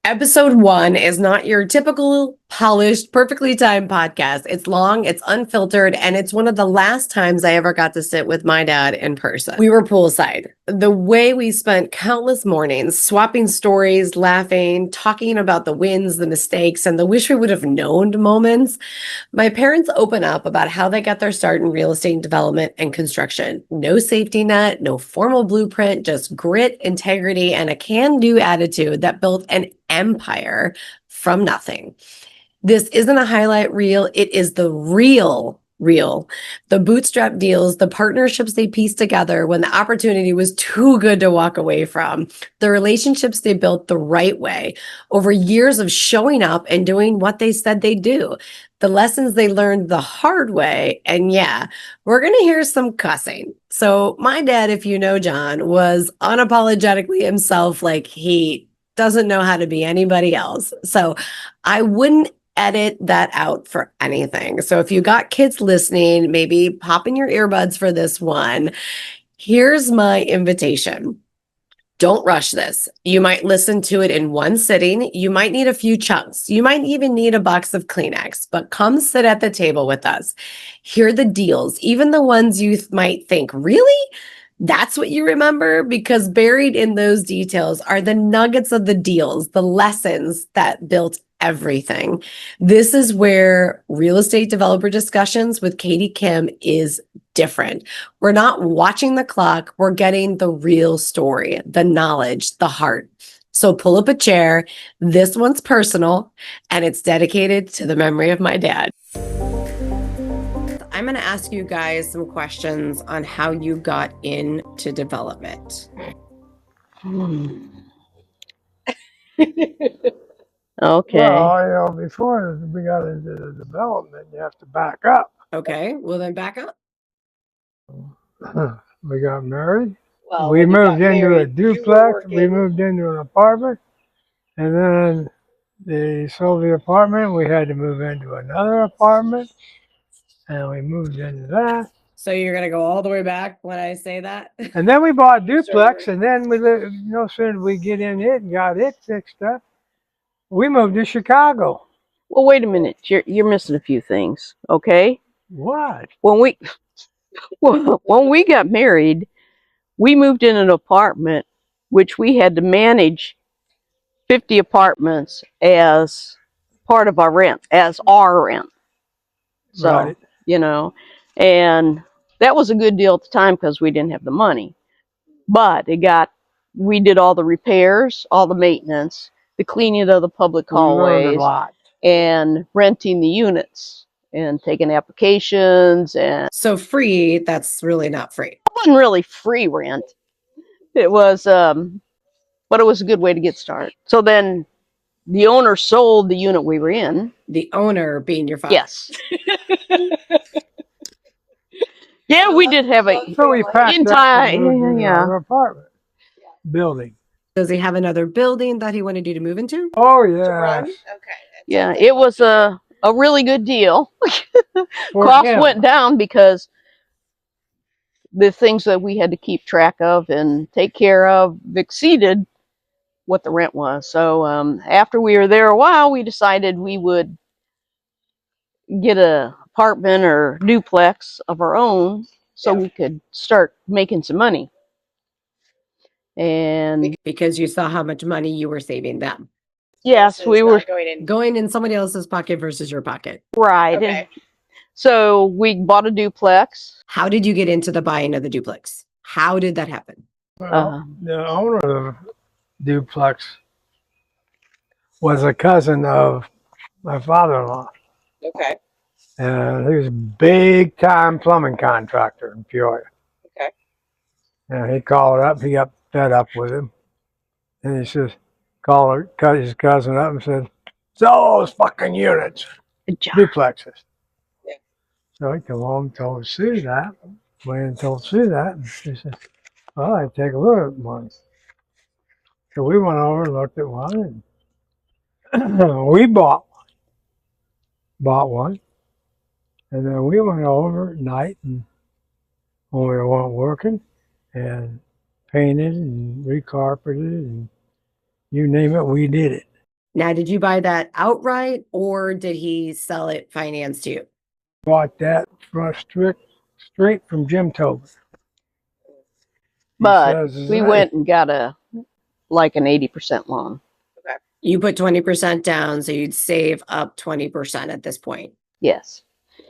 Episode 1 is not your typical polished, perfectly timed podcast. It's long, it's unfiltered, and it's one of the last times I ever got to sit with my dad in person. We were poolside. The way we spent countless mornings swapping stories, laughing, talking about the wins, the mistakes, and the wish we would have known moments. My parents open up about how they got their start in real estate development and construction. No safety net, no formal blueprint, just grit, integrity, and a can-do attitude that built an empire from nothing. This isn't a highlight reel, it is the real. The bootstrap deals, the partnerships they pieced together when the opportunity was too good to walk away from, the relationships they built the right way over years of showing up and doing what they said they'd do, the lessons they learned the hard way. And yeah, we're going to hear some cussing. So my dad, if you know John, was unapologetically himself, like he doesn't know how to be anybody else. So I wouldn't edit that out for anything. So if you got kids listening, maybe pop in your earbuds for this one. Here's my invitation. Don't rush this. You might listen to it in one sitting. You might need a few chunks. You might even need a box of Kleenex, but come sit at the table with us. Hear the deals, even the ones you might think, really? That's what you remember? Because buried in those details are the nuggets of the deals, the lessons that built everything. This is where real estate developer discussions with Katie Kim is different. We're not watching the clock. We're getting the real story, the knowledge, the heart. So pull up a chair. This one's personal and it's dedicated to the memory of my dad. I'm going to ask you guys some questions on how you got into development. Okay. Well, before we got into the development, you have to back up. Okay, well then back up. We got married. Well, We when you moved got into a married, you were duplex. We working. moved into an apartment. And then they sold the apartment. We had to move into another apartment. And we moved into that. So you're going to go all the way back when I say that? And then we bought a duplex. And then we lived, no sooner did we get in it and got it fixed up, we moved to Chicago. Well, wait a minute. You're missing a few things. Okay. What? When we got married, we moved in an apartment, which we had to manage 50 apartments as part of our rent, as our rent. So, Right. you know, and that was a good deal at the time because we didn't have the money. But we did all the repairs, all the maintenance, the cleaning of the public We learned hallways, a lot. and renting the units and taking applications. And So free, that's really not free. it wasn't really free rent. It was, but it was a good way to get started. So then the owner sold the unit we were in. The owner being your father. Yes. Yeah, we did have a So we packed up and moved into yeah. our apartment building. Does he have another building that he wanted you to move into? Oh, yeah. Okay. Yeah, it was a really good deal. For Costs him. went down because the things that we had to keep track of and take care of exceeded what the rent was. So after we were there a while, we decided we would get a apartment or duplex of our own so we could start making some money. And Because you saw how much money you were saving them. yes, we were Going in somebody else's pocket versus your pocket. right. Okay. And so we bought a duplex. How did you get into the buying of the duplex? How did that happen? Well, the owner of the duplex was a cousin of my father-in-law. Okay. And he was a big-time plumbing contractor in Peoria. Okay. And he called up. He got fed up with him. And he says, cut his cousin up and said, sell those fucking units, Good job. duplexes. Yeah. So he come home and told Sue that. Went and told Sue that. And she said, well, I'd take a look at one. So we went over and looked at one. And we bought one. And then we went over at night and when we weren't working and painted and recarpeted and you name it, we did it. Now, did you buy that outright or did he sell it financed to you? Bought that for straight from Jim Tobin. But says, we "Hey." went and got an 80% loan. You put 20% down, so you'd save up 20% at this point. Yes.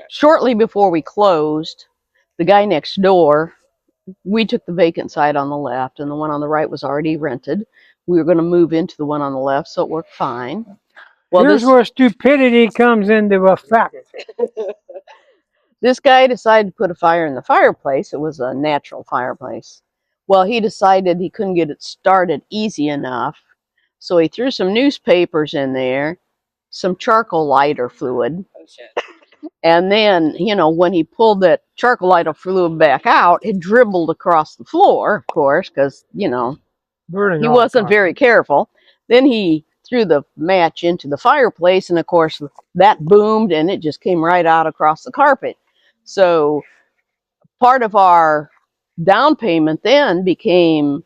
Shortly before we closed, the guy next door, we took the vacant side on the left, and the one on the right was already rented. We were going to move into the one on the left, so it worked fine. Well, Here's where stupidity comes into effect. this guy decided to put a fire in the fireplace. It was a natural fireplace. Well, he decided he couldn't get it started easy enough, so he threw some newspapers in there, some charcoal lighter fluid. Oh, shit. And then, you know, when he pulled that charcoal lighter fluid back out, it dribbled across the floor, of course, because, you know, he wasn't very careful. Then he threw the match into the fireplace, and of course, that boomed, and it just came right out across the carpet. So part of our down payment then became,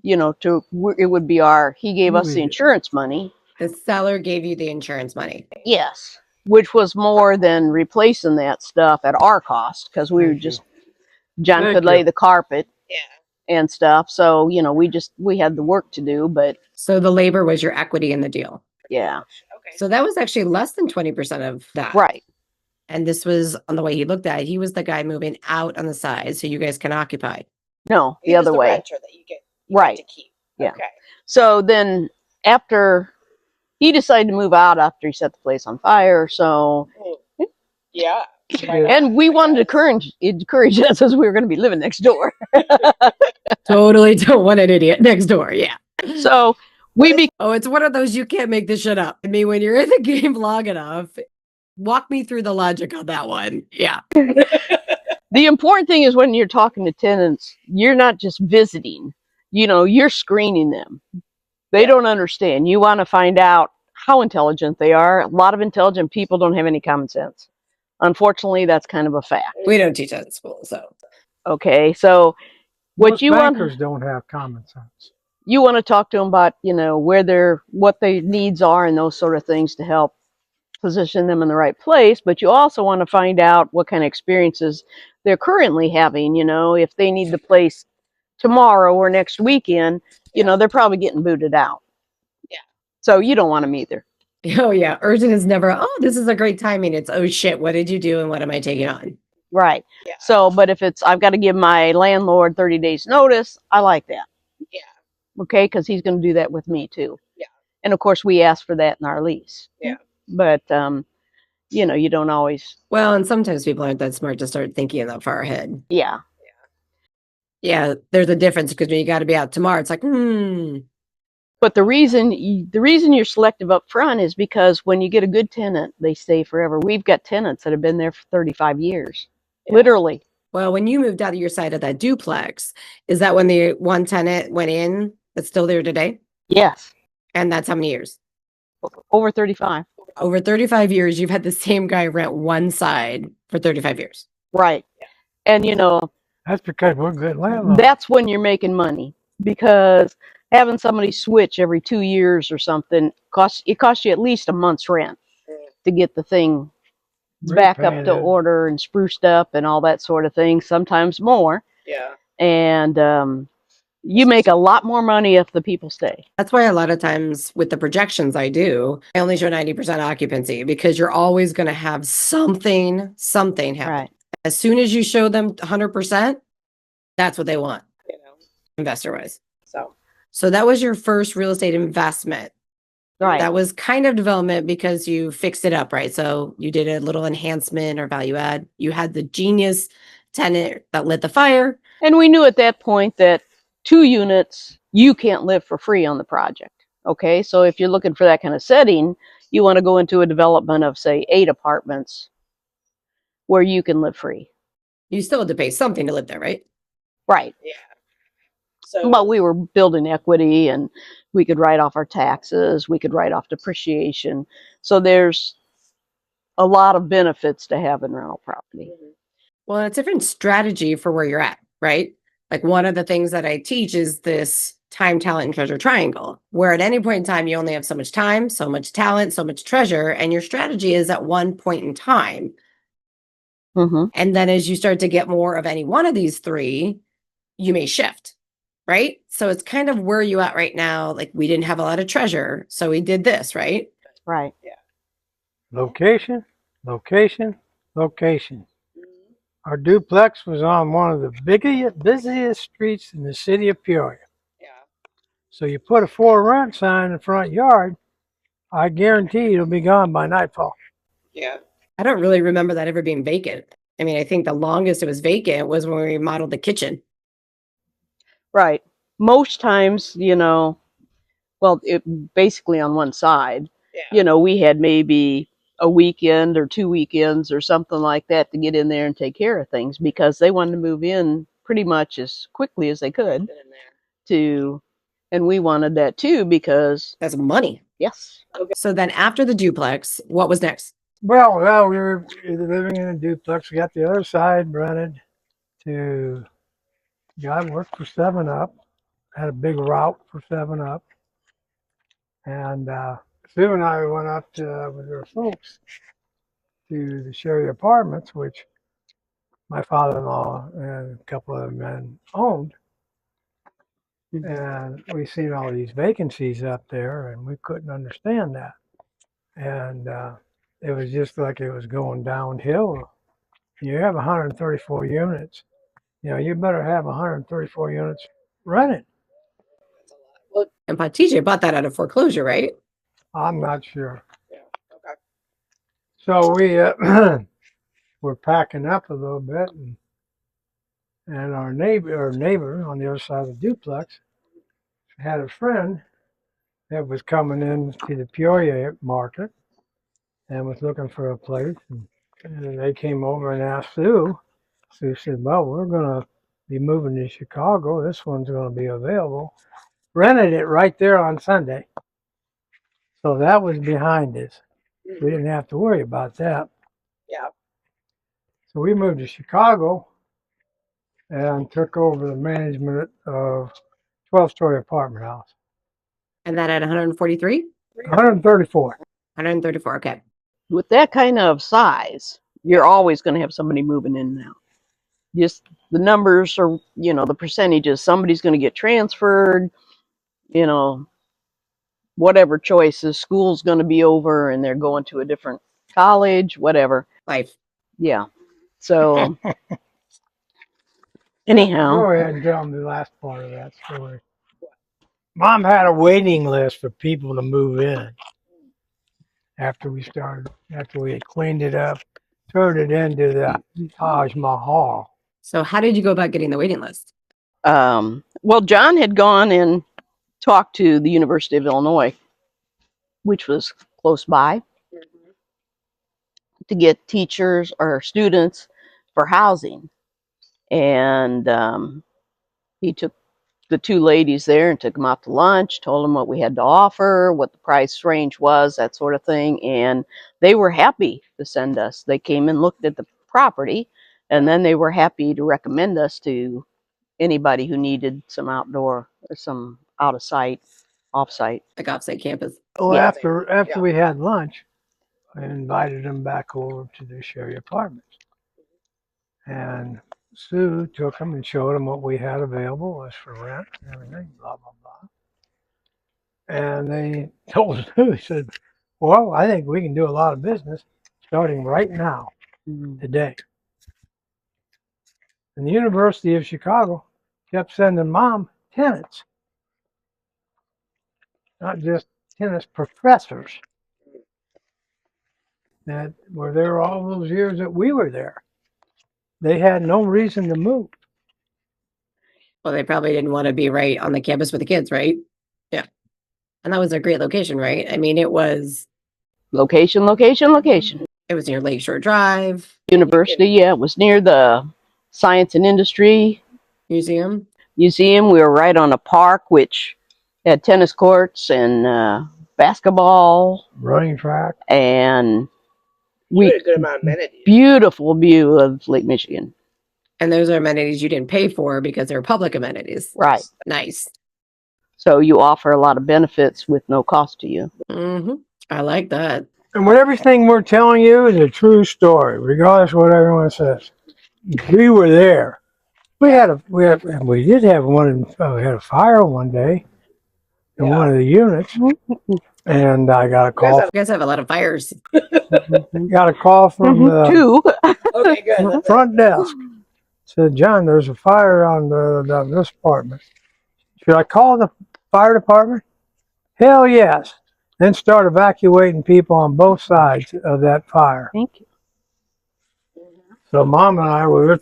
you know, it would be he gave us the insurance money. The seller gave you the insurance money. Yes. Which was more than replacing that stuff at our cost, because we were just, John could lay the carpet and stuff. So, you know, we had the work to do, but. So the labor was your equity in the deal. Yeah. Okay. So that was actually less than 20% of that. Right. And this was on the way he looked at it. He was the guy moving out on the side so you guys can occupy. No, the other way. Renter that you get to keep. Yeah. Okay. So then after he decided to move out after he set the place on fire, so. Yeah. And we wanted to encourage us as we were going to be living next door. Totally don't want an idiot next door. Yeah. So it's one of those you can't make this shit up. I mean, when you're in the game long enough, walk me through the logic on that one. Yeah. The important thing is when you're talking to tenants, you're not just visiting, you know, you're screening them. They don't understand. You want to find out how intelligent they are. A lot of intelligent people don't have any common sense. Unfortunately, that's kind of a fact. We don't teach that in school, so. Okay, so Most bankers don't have common sense. You want to talk to them about, you know, what their needs are and those sort of things to help position them in the right place. But you also want to find out what kind of experiences they're currently having. You know, if they need the place tomorrow or next weekend, you know, they're probably getting booted out. Yeah. So you don't want them either. Oh, yeah. Urgent is never, oh, this is a great timing. It's, oh, shit, what did you do and what am I taking on? Right. Yeah. So, but if it's, I've got to give my landlord 30 days notice, I like that. Yeah. Okay, because he's going to do that with me too. Yeah. And of course, we ask for that in our lease. Yeah. But, you know, you don't always. Well, and sometimes people aren't that smart to start thinking that far ahead. Yeah. Yeah, there's a difference because when you got to be out tomorrow, it's like, But the reason you're selective up front is because when you get a good tenant, they stay forever. We've got tenants that have been there for 35 years, literally. Well, when you moved out of your side of that duplex, is that when the one tenant went in that's still there today? Yes. And that's how many years? Over 35. Over 35 years, you've had the same guy rent one side for 35 years. Right. And, you know, that's because we're good landlords. That's when you're making money, because having somebody switch every 2 years or something costs you at least a month's rent to get the thing back up to order and spruced up and all that sort of thing, sometimes more. Yeah. And you make a lot more money if the people stay. That's why a lot of times with the projections I do, I only show 90% occupancy, because you're always going to have something happen. Right. As soon as you show them 100%, that's what they want, you know, investor-wise. So that was your first real estate investment. Right. That was kind of development because you fixed it up, right? So you did a little enhancement or value add. You had the genius tenant that lit the fire. And we knew at that point that 2 units, you can't live for free on the project. Okay, so if you're looking for that kind of setting, you want to go into a development of, say, 8 apartments where you can live free. You still had to pay something to live there, right? Right. Yeah. But we were building equity, and we could write off our taxes. We could write off depreciation. So there's a lot of benefits to having rental property. Well, it's a different strategy for where you're at, right? Like one of the things that I teach is this time, talent, and treasure triangle, where at any point in time, you only have so much time, so much talent, so much treasure, and your strategy is at one point in time. Mm-hmm. And then as you start to get more of any one of these three, you may shift, right? So it's kind of where you at right now. Like we didn't have a lot of treasure, so we did this, right? Right. Location, location, location. Our duplex was on one of the busiest streets in the city of Peoria. Yeah. So you put a for rent sign in the front yard, I guarantee it'll be gone by nightfall. Yeah. I don't really remember that ever being vacant. I mean, I think the longest it was vacant was when we remodeled the kitchen. Right. Most times, you know, well, basically on one side, Yeah. you know, we had maybe a weekend or 2 weekends or something like that to get in there and take care of things because they wanted to move in pretty much as quickly as they could Been in there. to, and we wanted that too because, That's money. yes. So then after the duplex, what was next? Well, we were living in a duplex. We got the other side rented to a guy who worked for 7-Up, had a big route for 7-Up. And Sue and I went up to, with her folks to the Sherry Apartments, which my father-in-law and a couple of men owned. And we seen all these vacancies up there, and we couldn't understand that. And it was just like it was going downhill. You have 134 units. You know, you better have 134 units rented. That's a lot. Well, And TJ bought that out of foreclosure, right? I'm not sure. yeah. Okay. So we were packing up a little bit, and our neighbor on the other side of the duplex had a friend that was coming in to the Peoria market and was looking for a place. And they came over and asked Sue. Sue said, well, we're going to be moving to Chicago. This one's going to be available. Rented it right there on Sunday. So that was behind us. We didn't have to worry about that. Yeah. So we moved to Chicago and took over the management of 12-story apartment house. And that at 143? 134. 134, okay. With that kind of size, you're always going to have somebody moving in now. Just the numbers are, you know, the percentages. Somebody's going to get transferred, you know, whatever choices. School's going to be over and they're going to a different college, whatever. Life. Yeah. So, anyhow. Go ahead and tell them the last part of that story. Mom had a waiting list for people to move in after we had cleaned it up, turned it into the Taj Mahal. So how did you go about getting the waiting list? Well, John had gone and talked to the University of Illinois, which was close by, to get teachers or students for housing. And he took the two ladies there and took them out to lunch, told them what we had to offer, what the price range was, that sort of thing. And they were happy to send us. They came and looked at the property, and then they were happy to recommend us to anybody who needed some outdoor, some out of sight, off site. Like offsite campus. Well, Yeah. after we had lunch, I invited them back over to the Sherry Apartments. And Sue took them and showed them what we had available as for rent and everything, blah, blah, blah. And they told Sue, he said, well, I think we can do a lot of business starting right now, today. And the University of Chicago kept sending Mom tenants, not just tenants, professors that were there all those years that we were there. They had no reason to move. Well, they probably didn't want to be right on the campus with the kids, right? Yeah. And that was a great location, right? I mean, it was Location. it was near Lakeshore Drive University, yeah, it was near the Science and Industry Museum. Museum. We were right on a park, which had tennis courts and basketball, Running track. and We had a good amount of amenities. beautiful view of Lake Michigan. And those are amenities you didn't pay for because they're public amenities. Right. Nice. So you offer a lot of benefits with no cost to you. Mm-hmm. I like that. And what everything we're telling you is a true story, regardless of what everyone says. We were there. We did have we had a fire one day in one of the units, and I got a call. You guys have a lot of fires. Got a call from the Two. Okay, good. front desk. Said, John, there's a fire on this apartment. Should I call the fire department? Hell yes. Then start evacuating people on both sides of that fire. Thank you. So Mom and I were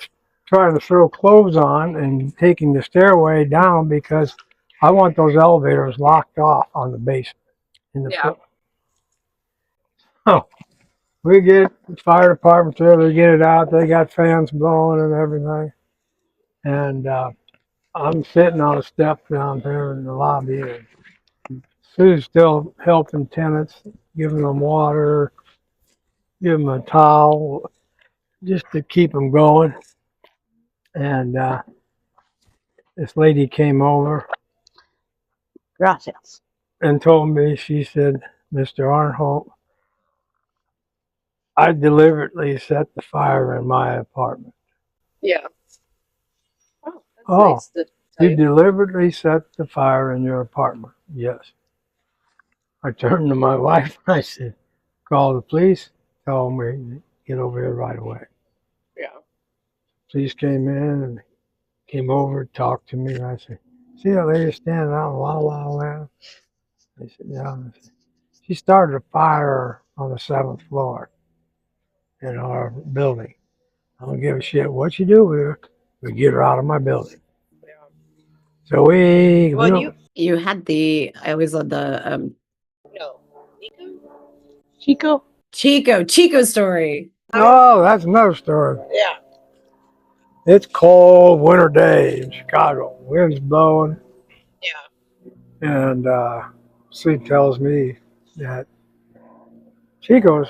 trying to throw clothes on and taking the stairway down because I want those elevators locked off on the basement. So we get the fire department there, they get it out, they got fans blowing and everything. And I'm sitting on a step down there in the lobby, and Sue's still helping tenants, giving them water, giving them a towel, just to keep them going. And this lady came over Gracias. and told me, she said, Mr. Arnholt, I deliberately set the fire in my apartment. Yeah. Oh, that's Oh, nice to tell You you. deliberately set the fire in your apartment? Yes. I turned to my wife and I said, call the police, tell them we get over here right away. Yeah. Police came in and came over, talked to me, and I said, see that lady standing out in La La Land? They said, yeah. I said, she started a fire on the 7th floor in our building. I don't give a shit what you do with her, but get her out of my building. Yeah. So Well, You had I always love the no. Nico? Chico. Chico story. oh, that's another story. Yeah. It's cold winter day in Chicago. Wind's blowing. Yeah. And Sue tells me that Chico's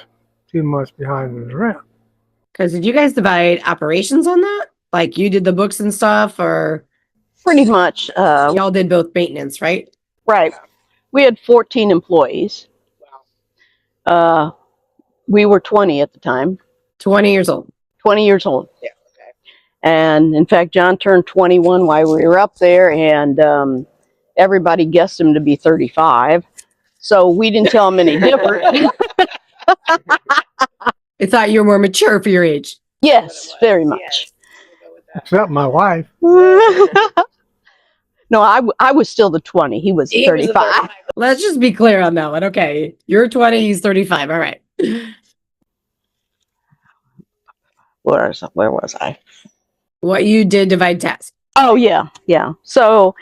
2 months behind in the rent. Because did you guys divide operations on that? Like you did the books and stuff, or Pretty much. y'all did both maintenance, right? Right. We had 14 employees. Wow. We were 20 at the time. 20 years old. 20 years old. Yeah. Okay. And in fact, John turned 21 while we were up there, and everybody guessed him to be 35. So we didn't tell him any different. I thought you were more mature for your age. Yes, very much. Yes. We'll go with that. Except my wife. No, I was still the 20. He was He was a 35. 35. Let's just be clear on that one. Okay. You're 20, he's 35. All right. Where was I? What you did divide tasks. Oh, yeah. So,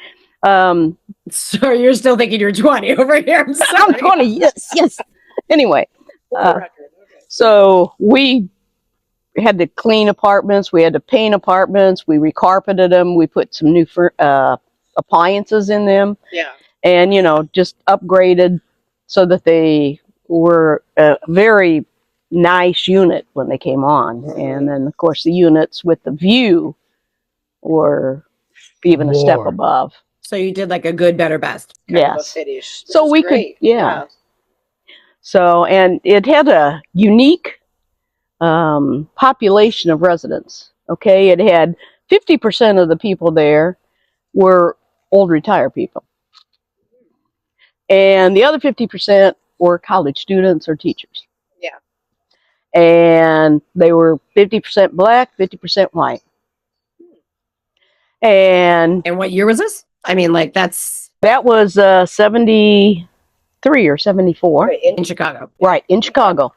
So you're still thinking you're 20 over here. I'm I'm sorry. 20. Yes. Anyway, For the record. Okay. so we had to clean apartments. We had to paint apartments. We recarpeted them. We put some new appliances in them, Yeah. and just upgraded so that they were a very nice unit when they came on. And then of course the units with the view were even a step More. above. So you did like a good, better, best. Kind of a Yes. finish, which So is we could- great. yeah. So, and it had a unique population of residents. Okay, it had 50% of the people there were old retired people, and the other 50% were college students or teachers. Yeah. And they were 50% black, 50% white. And And what year was this? I mean, like that's that was 73 or 74. Right, in Chicago. Right, in Chicago.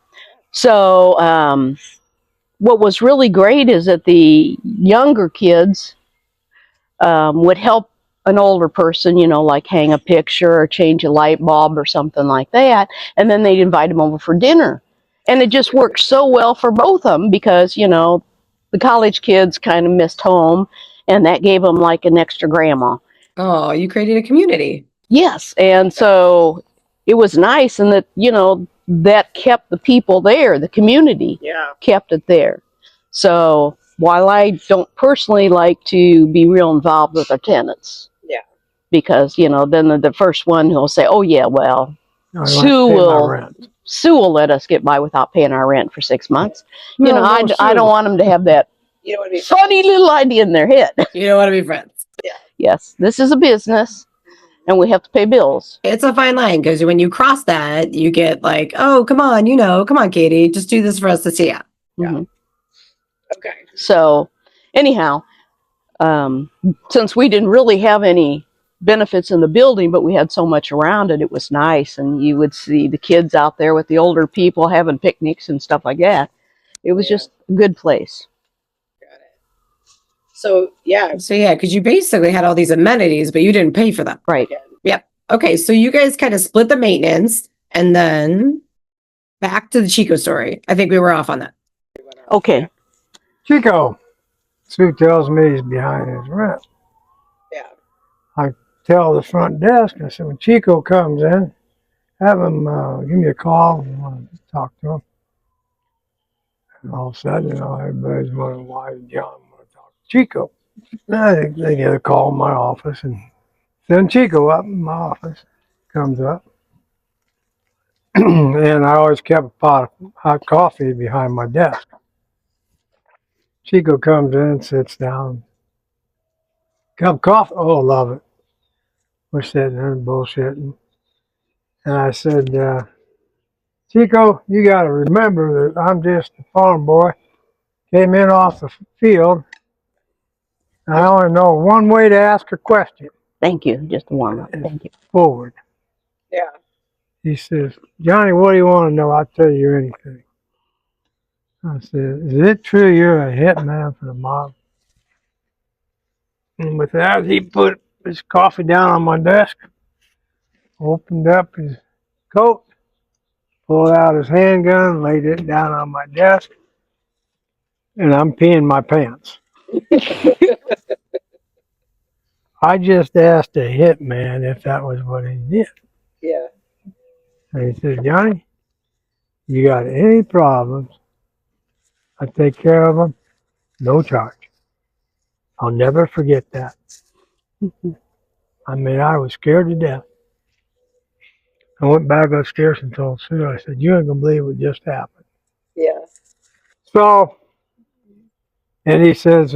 So what was really great is that the younger kids would help an older person, like hang a picture or change a light bulb or something like that. And then they'd invite them over for dinner. And it just worked so well for both of them because, the college kids kind of missed home, and that gave them like an extra grandma. Oh, you created a community. Yes. And so it was nice, and that, that kept the people there, the community Yeah. kept it there. So while I don't personally like to be real involved with our tenants, Yeah. because, you know, then the first one who'll say, oh yeah, well, I Sue like to pay my will- rent. Sue will let us get by without paying our rent for 6 months. You No, know, I no, don't Sue. want them to have that You don't want to be funny little idea in their head. You don't want to be friends. Yes, this is a business and we have to pay bills. It's a fine line because when you cross that, you get like, oh, come on, come on, Katie, just do this for us to see ya. Yeah. Mhm. okay. So anyhow, since we didn't really have any benefits in the building, but we had so much around it, it was nice. And you would see the kids out there with the older people having picnics and stuff like that. It was Yeah. just a good place. Got it. So yeah, So yeah, because you basically had all these amenities, but you didn't pay for them. Right. again. Okay, so you guys kind of split the maintenance and then back to the Chico story. I think we were off on that. We went on. Okay. Chico. Sue tells me he's behind his rent. Yeah. Tell the front desk, I said, when Chico comes in, have him give me a call. I want to talk to him. And all of a sudden, everybody's wondering why John want to talk to Chico. And I think they get a call in my office and send Chico up in my office. Comes up. And I always kept a pot of hot coffee behind my desk. Chico comes in, sits down. Cup of coffee? Oh, love it. We're sitting there bullshitting. And I said, Chico, you got to remember that I'm just a farm boy. Came in off the field. I only know one way to ask a question. Thank you. Just a warm up. Thank you. Forward. Yeah. He says, Johnny, what do you want to know? I'll tell you anything. I said, is it true you're a hitman for the mob? And with that, he put his coffee down on my desk, opened up his coat, pulled out his handgun, laid it down on my desk, and I'm peeing my pants. I just asked a hitman if that was what he did. Yeah. And he said, Johnny, you got any problems, I take care of them, no charge. I'll never forget that. I mean, I was scared to death. I went back upstairs and told Sue, I said, you ain't gonna believe what just happened. Yeah. So, and he says,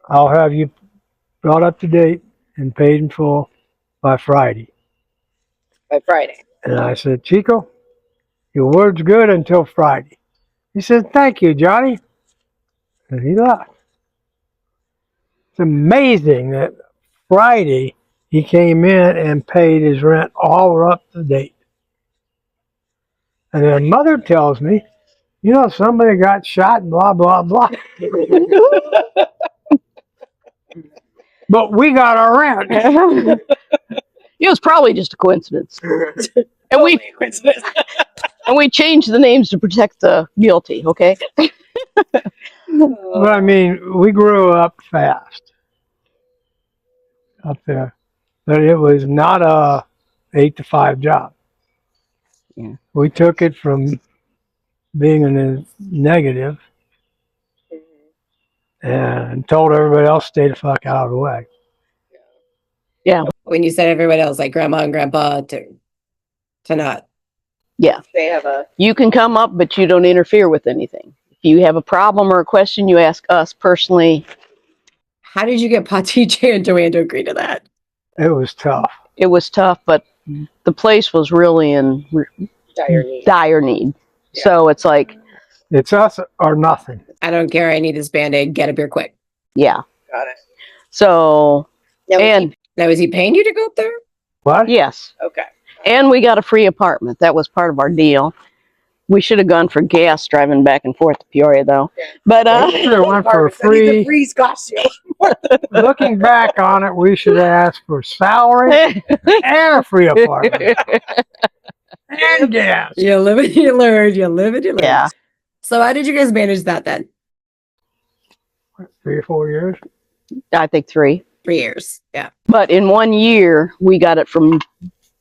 I'll have you brought up to date and paid in full by Friday. By Friday. And I said, Chico, your word's good until Friday. He said, thank you, Johnny. And he left. It's amazing that Friday he came in and paid his rent all up to date. And then mother tells me, somebody got shot and blah, blah, blah. But we got our rent. It was probably just a coincidence. And we Totally a coincidence. and we changed the names to protect the guilty, okay? But I mean, we grew up fast up there. But it was not a 8 to 5 job. Yeah. We took it from being in a negative and told everybody else stay the fuck out of the way. Yeah. When you said everybody else, like grandma and grandpa, to not. Yeah. They have a You can come up, but you don't interfere with anything. If you have a problem or a question, you ask us personally. How did you get Pa TJ and Joanne to agree to that? It was tough. It was tough, but the place was really in dire need. dire need. Yeah. So it's like, It's us or nothing. I don't care. I need this Band-Aid. Get up here quick. yeah. Got it. So, Now we and Now, is he paying you to go up there? What? yes. keep- okay. And we got a free apartment. That was part of our deal. We should have gone for gas driving back and forth to Peoria, though. Yeah. But We should have went for a Harvest, I need the free. freeze costume. Looking back on it, we should have asked for salary and a free apartment and gas. You live and you learn. You live and you learn. yeah. So how did you guys manage that then? 3 or 4 years. I think 3. 3 years. Yeah. But in 1 year, we got it from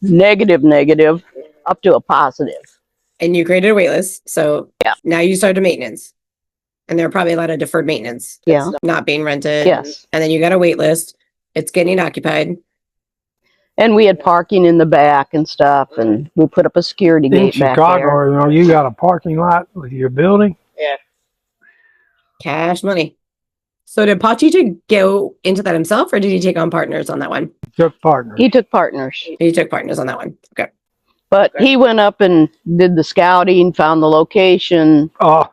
negative up to a positive. And you created a wait list. So Yeah. now you started maintenance. And there are probably a lot of deferred maintenance Yeah. not being rented. Yes. And then you got a wait list. It's getting occupied. And we had parking in the back and stuff, and we put up a security In gate back Chicago, there. you know, you got a parking lot with your building. Yeah. Cash money. So did Patije go into that himself, or did he take on partners on that one? Took partners. He took partners. He took partners on that one. Okay. But he went up and did the scouting, found the location, Oh,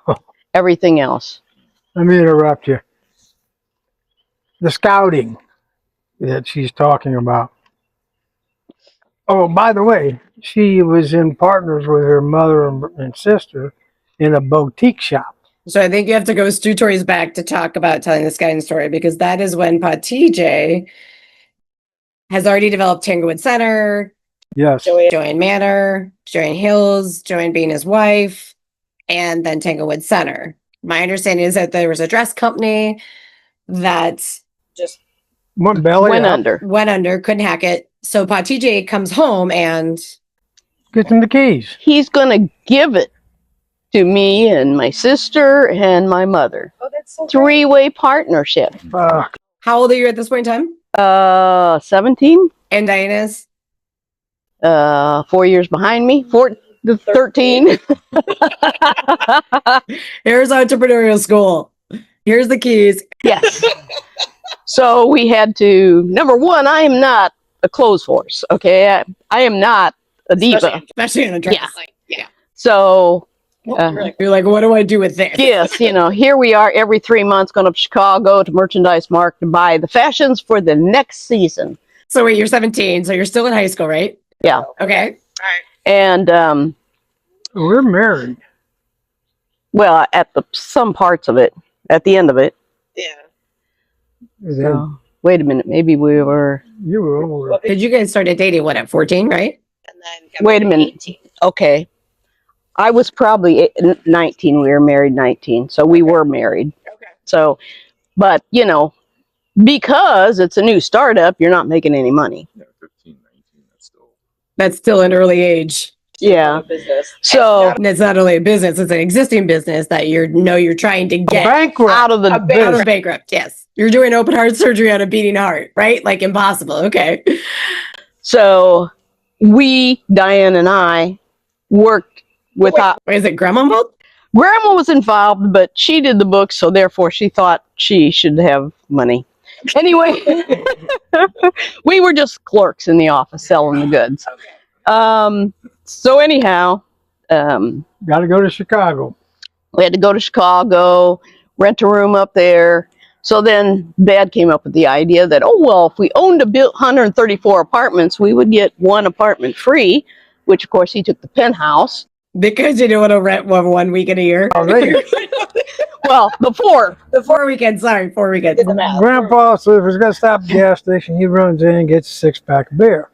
everything else. let me interrupt you. The scouting that she's talking about. Oh, by the way, she was in partners with her mother and sister in a boutique shop. So I think you have to go 2 stories back to talk about telling this guy's story, because that is when Patije has already developed Tanglewood Center, Yes. Joanne Manor, Joanne Hills, Joanne being his wife, and then Tanglewood Center. My understanding is that there was a dress company that Just Went belly Went up. under. went under, couldn't hack it. So Patije comes home and Get them the keys. He's going to give it to me and my sister and my mother. oh, that's so great. 3-way partnership. how old are you at this point in time? 17, And Diana's? 4 years behind me, 13. Here's entrepreneurial school. Here's the keys. Yes. So we had to, number one, I am not a clothes horse. Okay. I am not a diva. Especially in a dress. Yeah. Like, yeah. So You're like, what do I do with this? yes, you know, here we are every 3 months going up to Chicago to Merchandise Market to buy the fashions for the next season. So wait, you're 17, so you're still in high school, right? Yeah. Okay. All right. And, We're married. well, at some parts of it, at the end of it. Yeah. Then So, wait a minute, maybe we were, you were older. Did you guys started dating, what, at 14, right? And then got Wait a married minute. at 18. okay. I was probably 19. We were married 19. So we were married. Okay. So, but, you know, because it's a new startup, you're not making any money. Yeah, 15, 19, that's still. That's still an early age. Yeah. Business. So, And it's not only a business, it's an existing business that you're trying to get Bankrupt. out of the out business. of bankrupt. Yes. You're doing open heart surgery on a beating heart, right? Like impossible. Okay. So we, Diane and I, worked with Wait, is it grandma involved? Grandma was involved, but she did the books, so therefore she thought she should have money. Anyway, we were just clerks in the office selling the goods. Okay. So anyhow, Got to go to Chicago. we had to go to Chicago, rent a room up there. So then Dad came up with the idea that, oh, well, if we owned 134 apartments, we would get one apartment free, which of course he took the penthouse. Because you don't want to rent one weekend a year. Oh, they, Well, the four. The 4 weekends, sorry, 4 weekends. Did the math. Grandpa said if he's going to stop at the gas station, he runs in and gets a 6-pack of beer.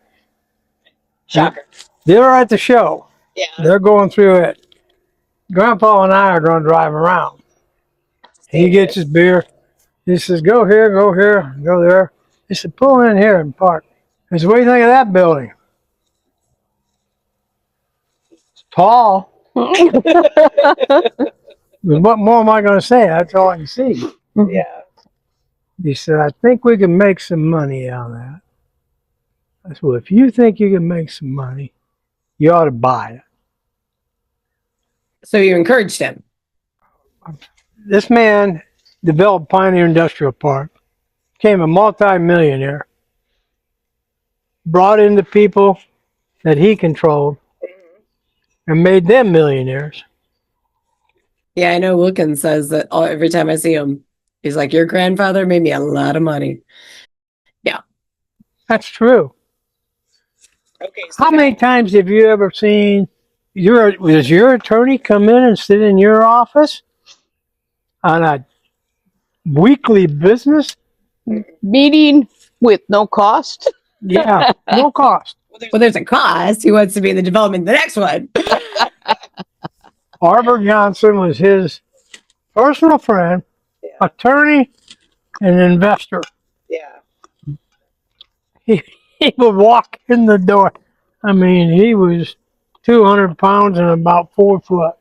Shocker. They're at the show. Yeah. They're going through it. Grandpa and I are going to drive around. He gets his beer. He says, go here, go there. He said, pull in here and park. I said, what do you think of that building? It's tall. What more am I going to say? That's all I can see. Yeah. He said, I think we can make some money out of that. I said, well, if you think you can make some money, you ought to buy it. So you encouraged him. This man developed Pioneer Industrial Park, became a multi-millionaire, brought in the people that he controlled, and made them millionaires. Yeah, I know Wilkins says that every time I see him, he's like, your grandfather made me a lot of money. That's true. Okay. So How many times have you ever seen does your attorney come in and sit in your office on a weekly business? Meeting with no cost. Yeah, no cost. Well, there's a cost. He wants to be in the development of the next one. Arbor Johnson was his personal friend, attorney, and investor. Yeah. He would walk in the door. I mean, he was 200 pounds and about 4 foot.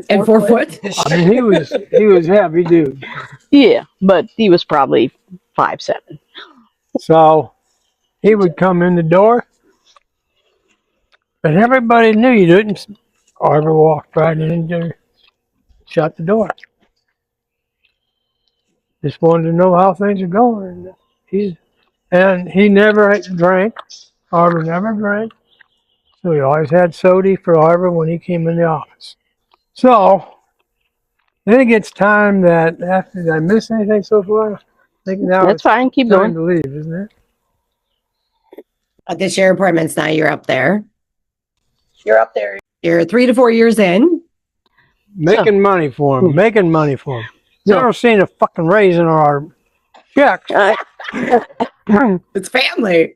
And 4 foot. I mean, he was heavy dude. Yeah, but he was probably 5'7". So he would come in the door, and everybody knew you didn't. Arbor walked right in there, shut the door. Just wanted to know how things are going. And he never drank. Arbor never drank. So he always had soda for Arbor when he came in the office. So then it gets time that after, did I miss anything so far? I think now That's it's fine. Keep time going. to leave, isn't it? At the share apartments now, you're up there. You're up there. You're 3 to 4 years in. Making money for him. Making money for him. Never seen a fucking raise in our checks. It's family.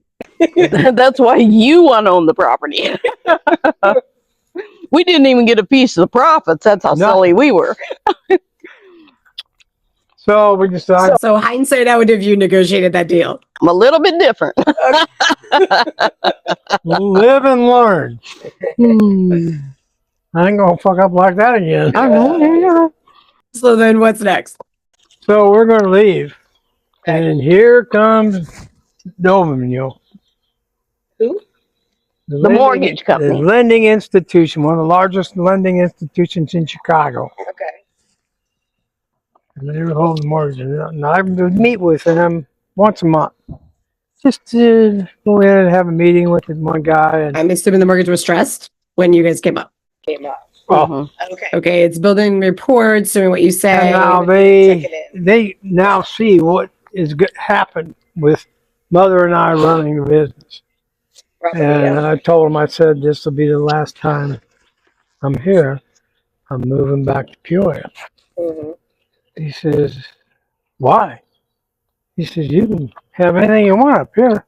That's why you want to own the property. We didn't even get a piece of the profits. That's how silly we were. So we decided. So hindsight, how would have you negotiated that deal? I'm a little bit different. Live and learn. I ain't gonna fuck up like that again. So then what's next? So we're gonna leave. And here comes Dominio. Who? The mortgage company. The lending institution, one of the largest lending institutions in Chicago. Okay. And they were holding mortgages. And I would meet with them once a month. Just to go in and have a meeting with one guy. And I'm assuming the mortgage was stressed when you guys came up. Came up. Okay. Okay, it's building reports, doing what you say. And now Check it in. they now see what is happened with Mother and I running the business. Roughly, And yeah. I told him, I said, this will be the last time I'm here. I'm moving back to Peoria. Mhm. He says, why? He says, you can have anything you want up here.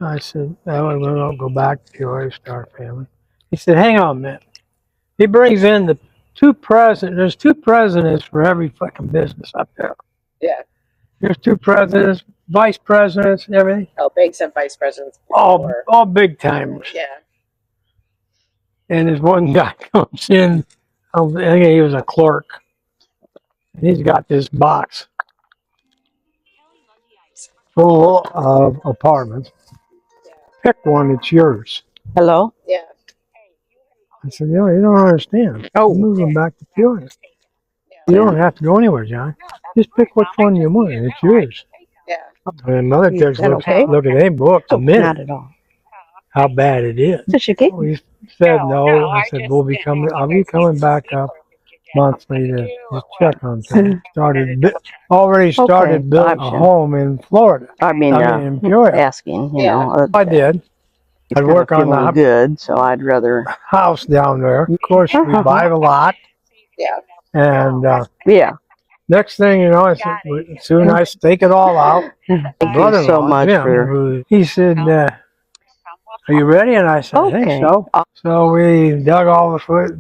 I said, well, we don't go back to Peoria, start a family. He said, hang on a minute. He brings in the there's two presidents for every fucking business up there. Yeah. There's two presidents, vice presidents, and everything. Oh, banks and vice presidents. All big timers. Yeah. And this one guy comes in, I think he was a clerk. And he's got this box full of apartments. Pick one that's yours. Hello? Yeah. I said, you don't understand. Oh. I'm moving back to Peoria. You don't have to go anywhere, John. Just pick which one you want. It's yours. Yeah. And Mother takes that okay? look at them books a Not minute, at all. how bad it is. Is this okay? We said no. I said, I'll be coming back up monthly to just check on things. Already started building a option. home in Florida. I mean, in Peoria. asking, you Yeah. know. I did. It's I'd kinda work on feeling the good, so I'd rather. house down there. Of course, we buy a lot. Yeah. And Yeah. next thing you know, I said, soon I stake it all out. Thank you so much for. He said, are you ready? And I said, I think Okay. so. So we dug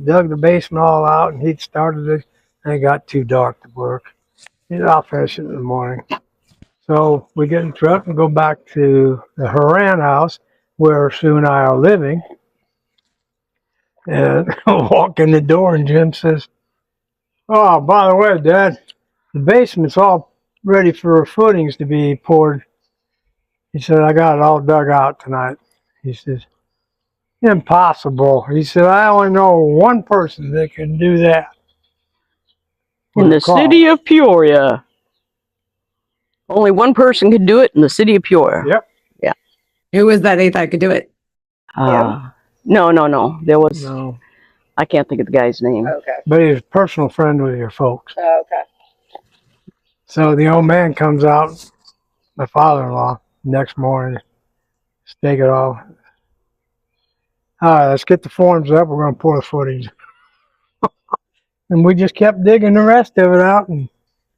dug the basement all out, and he'd started it, and it got too dark to work. He said, I'll finish it in the morning. So we get in the truck and go back to the Haran house, where Sue and I are living. And walk in the door, and Jim says, oh, by the way, Dad, the basement's all ready for footings to be poured. He said, I got it all dug out tonight. He says, impossible. He said, I only know one person that can do that. In the city of Peoria. Only one person could do it in the city of Peoria. Yep. Who was that they thought could do it? No. There was. No. I can't think of the guy's name. Okay. But he's a personal friend with your folks. Okay. So the old man comes out, my father-in-law, next morning, stake it all. All right, let's get the forms up. We're going to pour the footings. And we just kept digging the rest of it out. And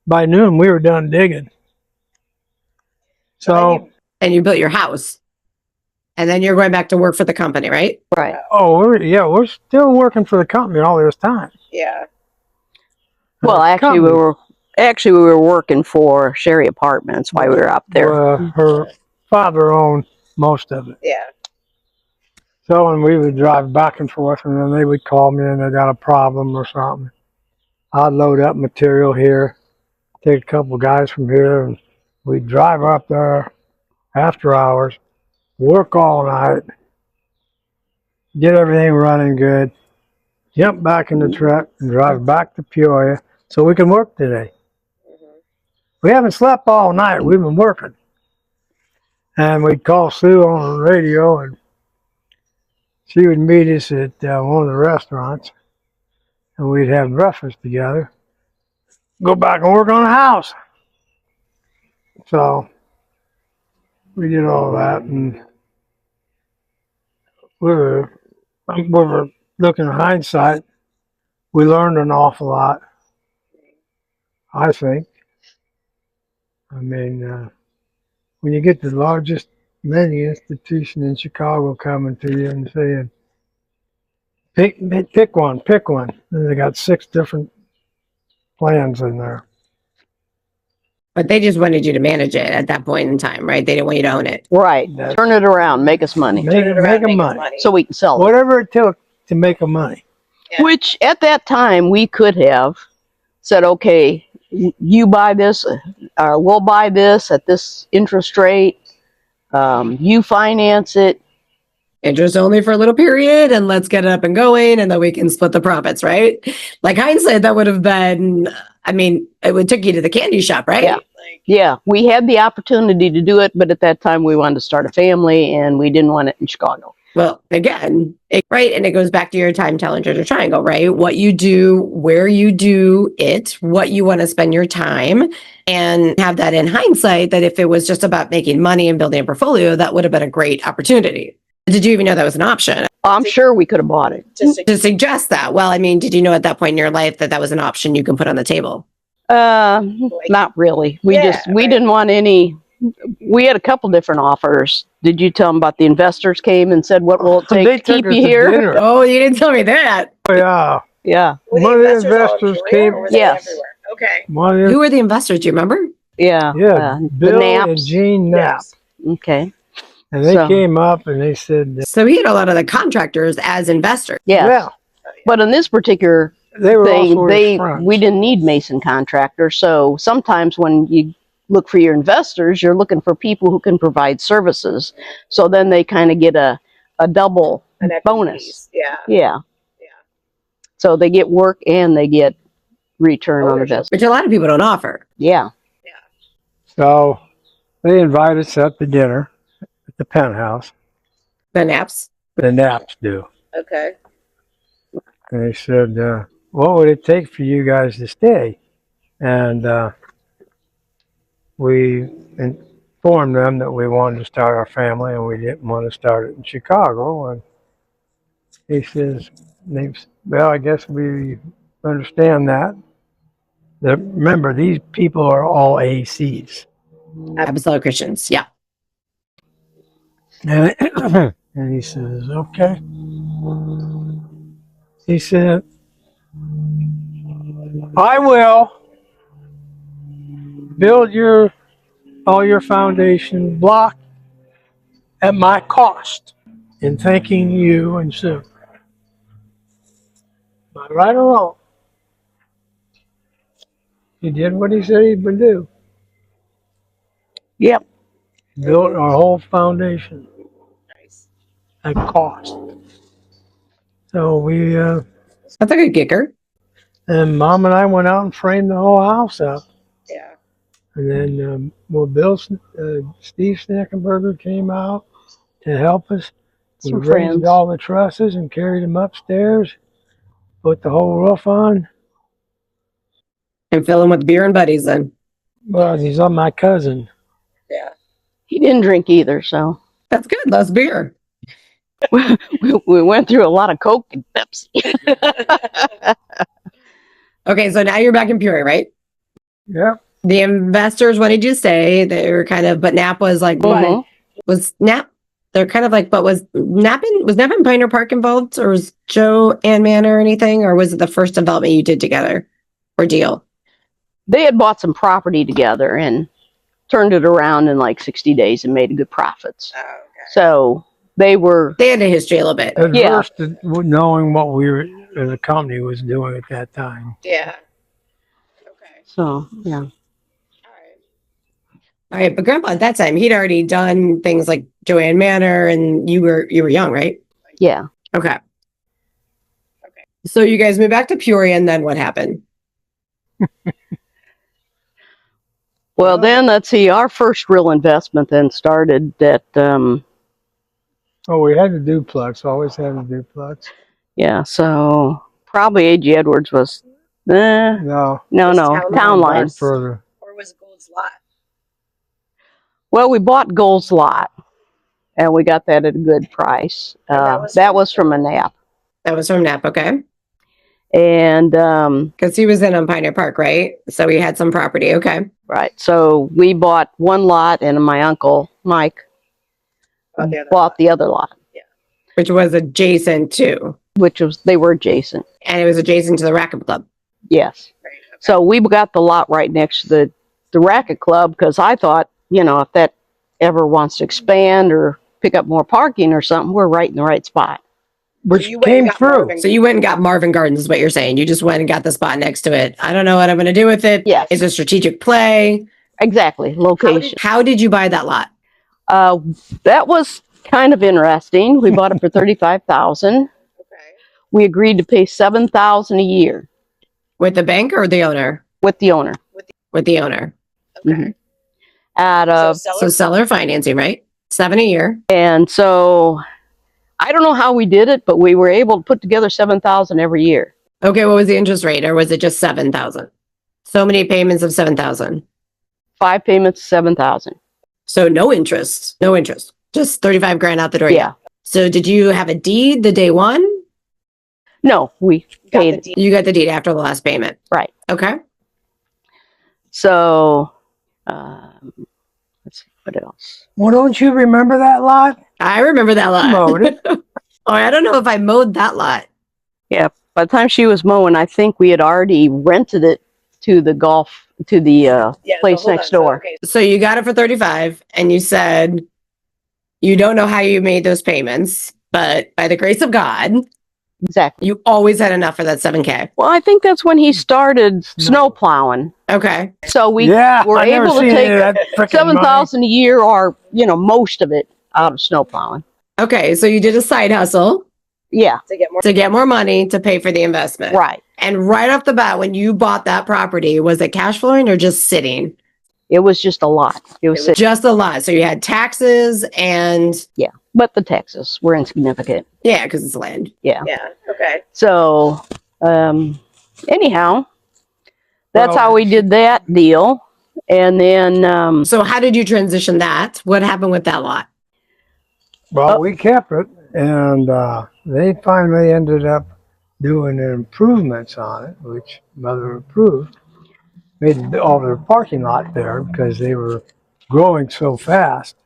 by noon, we were done digging. So, And you built your house. And then you're going back to work for the company, right? Right. we're still working for the company all this time. Yeah. Well, actually, we were working for Sherry Apartments while we were up there. Her father owned most of it. Yeah. So, and we would drive back and forth, and then they would call me and they got a problem or something. I'd load up material here, take a couple guys from here, and we'd drive up there after hours, work all night, get everything running good, jump back in the truck and drive back to Peoria so we can work today. Mhm. We haven't slept all night. We've been working. And we'd call Sue on the radio, and she would meet us at one of the restaurants, and we'd have breakfast together, go back and work on the house. So we did all that, and we were looking in hindsight, we learned an awful lot, I think. I mean, when you get the largest lending institution in Chicago coming to you and saying, pick one, and they got 6 different plans in there. But they just wanted you to manage it at that point in time, right? They didn't want you to own it. Right. That's- Turn it around, make us money, Make Turn it around, them make us money. so we can sell it. Whatever it took to make them money. Yeah. Which at that time we could have said, okay, you buy this, or we'll buy this at this interest rate. You finance it. Interest only for a little period, and let's get it up and going, and then we can split the profits, right? Like hindsight, that would have been, I mean, it would take you to the candy shop, right? Yeah. Like, Yeah, we had the opportunity to do it, but at that time we wanted to start a family and we didn't want it in Chicago. Well, again, right? And it goes back to your time challenger triangle, right? What you do, where you do it, what you want to spend your time, and have that in hindsight that if it was just about making money and building a portfolio, that would have been a great opportunity. Did you even know that was an option? I'm sure we could have bought it. To suggest that, well, I mean, did you know at that point in your life that that was an option you can put on the table? Not really. We Yeah, we right. didn't want any. We had a couple different offers. Did you tell them about the investors came and said, what will it take They to keep took us you to here? dinner. Oh, you didn't tell me that. Yeah. Yeah, were One of the investors all in investors Peoria, came- or were they Yes. everywhere? Okay. One of Who were the investors? Do you remember? yeah. yeah, the Bill and Naps. Jean Knapp. Yes. Okay. And they So- came up and they said, So he had a lot of the contractors as investors. Yes. yeah, But in this particular they were thing, also his friends. we didn't need mason contractors. So sometimes when you look for your investors, you're looking for people who can provide services. So then they kind of get a double An equity bonus. piece. Yeah. Yeah. Yeah. So they get work and they get return on Ownership. investment. Which a lot of people don't offer. Yeah. So they invited us up to dinner at the penthouse. The naps. The Knapps do. Okay. And they said, what would it take for you guys to stay? And we informed them that we wanted to start our family and we didn't want to start it in Chicago. And he says, well, I guess we understand that. Remember, these people are all ACs. Apostolic Christians. Yeah. And, and he says, okay. He said, I will build all your foundation block at my cost in thanking you and Sue. Am I right or wrong? He did what he said he would do. Yep. Built our whole foundation Nice. at cost. So we, That's a good kicker. and Mom and I went out and framed the whole house up. Yeah. And then Steve Snackenberger came out to help us. We Some raised friends. all the trusses and carried them upstairs, put the whole roof on. And fill in with beer and buddies then. Well, he's on my cousin. Yeah. He didn't drink either, so That's good. Less beer. we went through a lot of Coke and Pepsi. Okay, so now you're back in Peoria, right? Yep. The investors wanted you to stay. They were kind of, but Nap was like, what? Mhm. Was Nap? They're kind of like, but was Nap in Pioneer Park involved, or was Joe and Manor or anything, or was it the first development you did together or deal? They had bought some property together and turned it around in like 60 days and made good profits. Oh, okay. So they were, They had a history a little bit. Yeah. Adverse to knowing what the company was doing at that time. Yeah. Okay. so yeah. All right. All right, but Grandpa at that time, he'd already done things like Joanne Manor, and you were young, right? Yeah. Okay. So you guys moved back to Peoria, and then what happened? Well, then let's see. Our first real investment then started at Oh, we had a duplex. Always had a duplex. yeah. So probably A.G. Edwards was No. no Was Town Town Line. Back further. Or was it Gold's Lot? Well, we bought Gold's Lot, and we got that at a good price. And That was from a nap, That was from Nap, okay? and Because he was in on Pioneer Park, right? So he had some property, okay? right. So we bought one lot, and my uncle Mike Oh, the other bought lot. the other lot, Which was adjacent to, which was they were adjacent. and it was adjacent to the Racquet Club. Yes. Right, okay. So we got the lot right next to the racket club because I thought, if that ever wants to expand or pick up more parking or something, we're right in the right spot. Which You went and came got through. Marvin. So you went and got Marvin Gardens is what you're saying. You just went and got the spot next to it. I don't know what I'm going to do with it. Yes. It's a strategic play. Exactly. Location. How did you buy that lot? That was kind of interesting. We bought it for $35,000. Okay. We agreed to pay $7,000 a year With the bank or the owner? with the owner. With the owner. Okay. Mhm. Out of So seller financing, right? 7 a year. and so I don't know how we did it, but we were able to put together $7,000 every year. Okay, what was the interest rate, or was it just 7,000? So many payments of 7,000. 5 payments, $7,000. So no interest, just 35 grand out the door. Yeah. So did you have a deed the day one? No, we Got paid the it. deed. You got the deed after the last payment. Right. Okay. So let's see what else. Well, don't you remember that lot? I remember that lot. Mowed it. Oh, I don't know if I mowed that lot. By the time she was mowing, I think we had already rented it to the Yeah, place hold next on. So, door. okay. So you got it for 35 and you said you don't know how you made those payments, but by the grace of God, Exactly. you always had enough for that 7K. Well, I think that's when he started snow plowing. Okay. So we Yeah, were I never able to seen any take of that frickin' money. $7,000 a year, or most of it, out of snow plowing. Okay. So you did a side hustle Yeah, To get more. money to pay for the investment. right. And right off the bat, when you bought that property, was it cash flowing or just sitting? It was just a lot. It was, Just a lot. So you had taxes and but the taxes were insignificant. yeah, because it's land. Yeah. Yeah. Okay. So, anyhow, that's Well- how we did that deal. And then, So how did you transition that? What happened with that lot? Well, Oh. we kept it, and they finally ended up doing improvements on it, which Mother approved. Made all their parking lot there because they were growing so fast.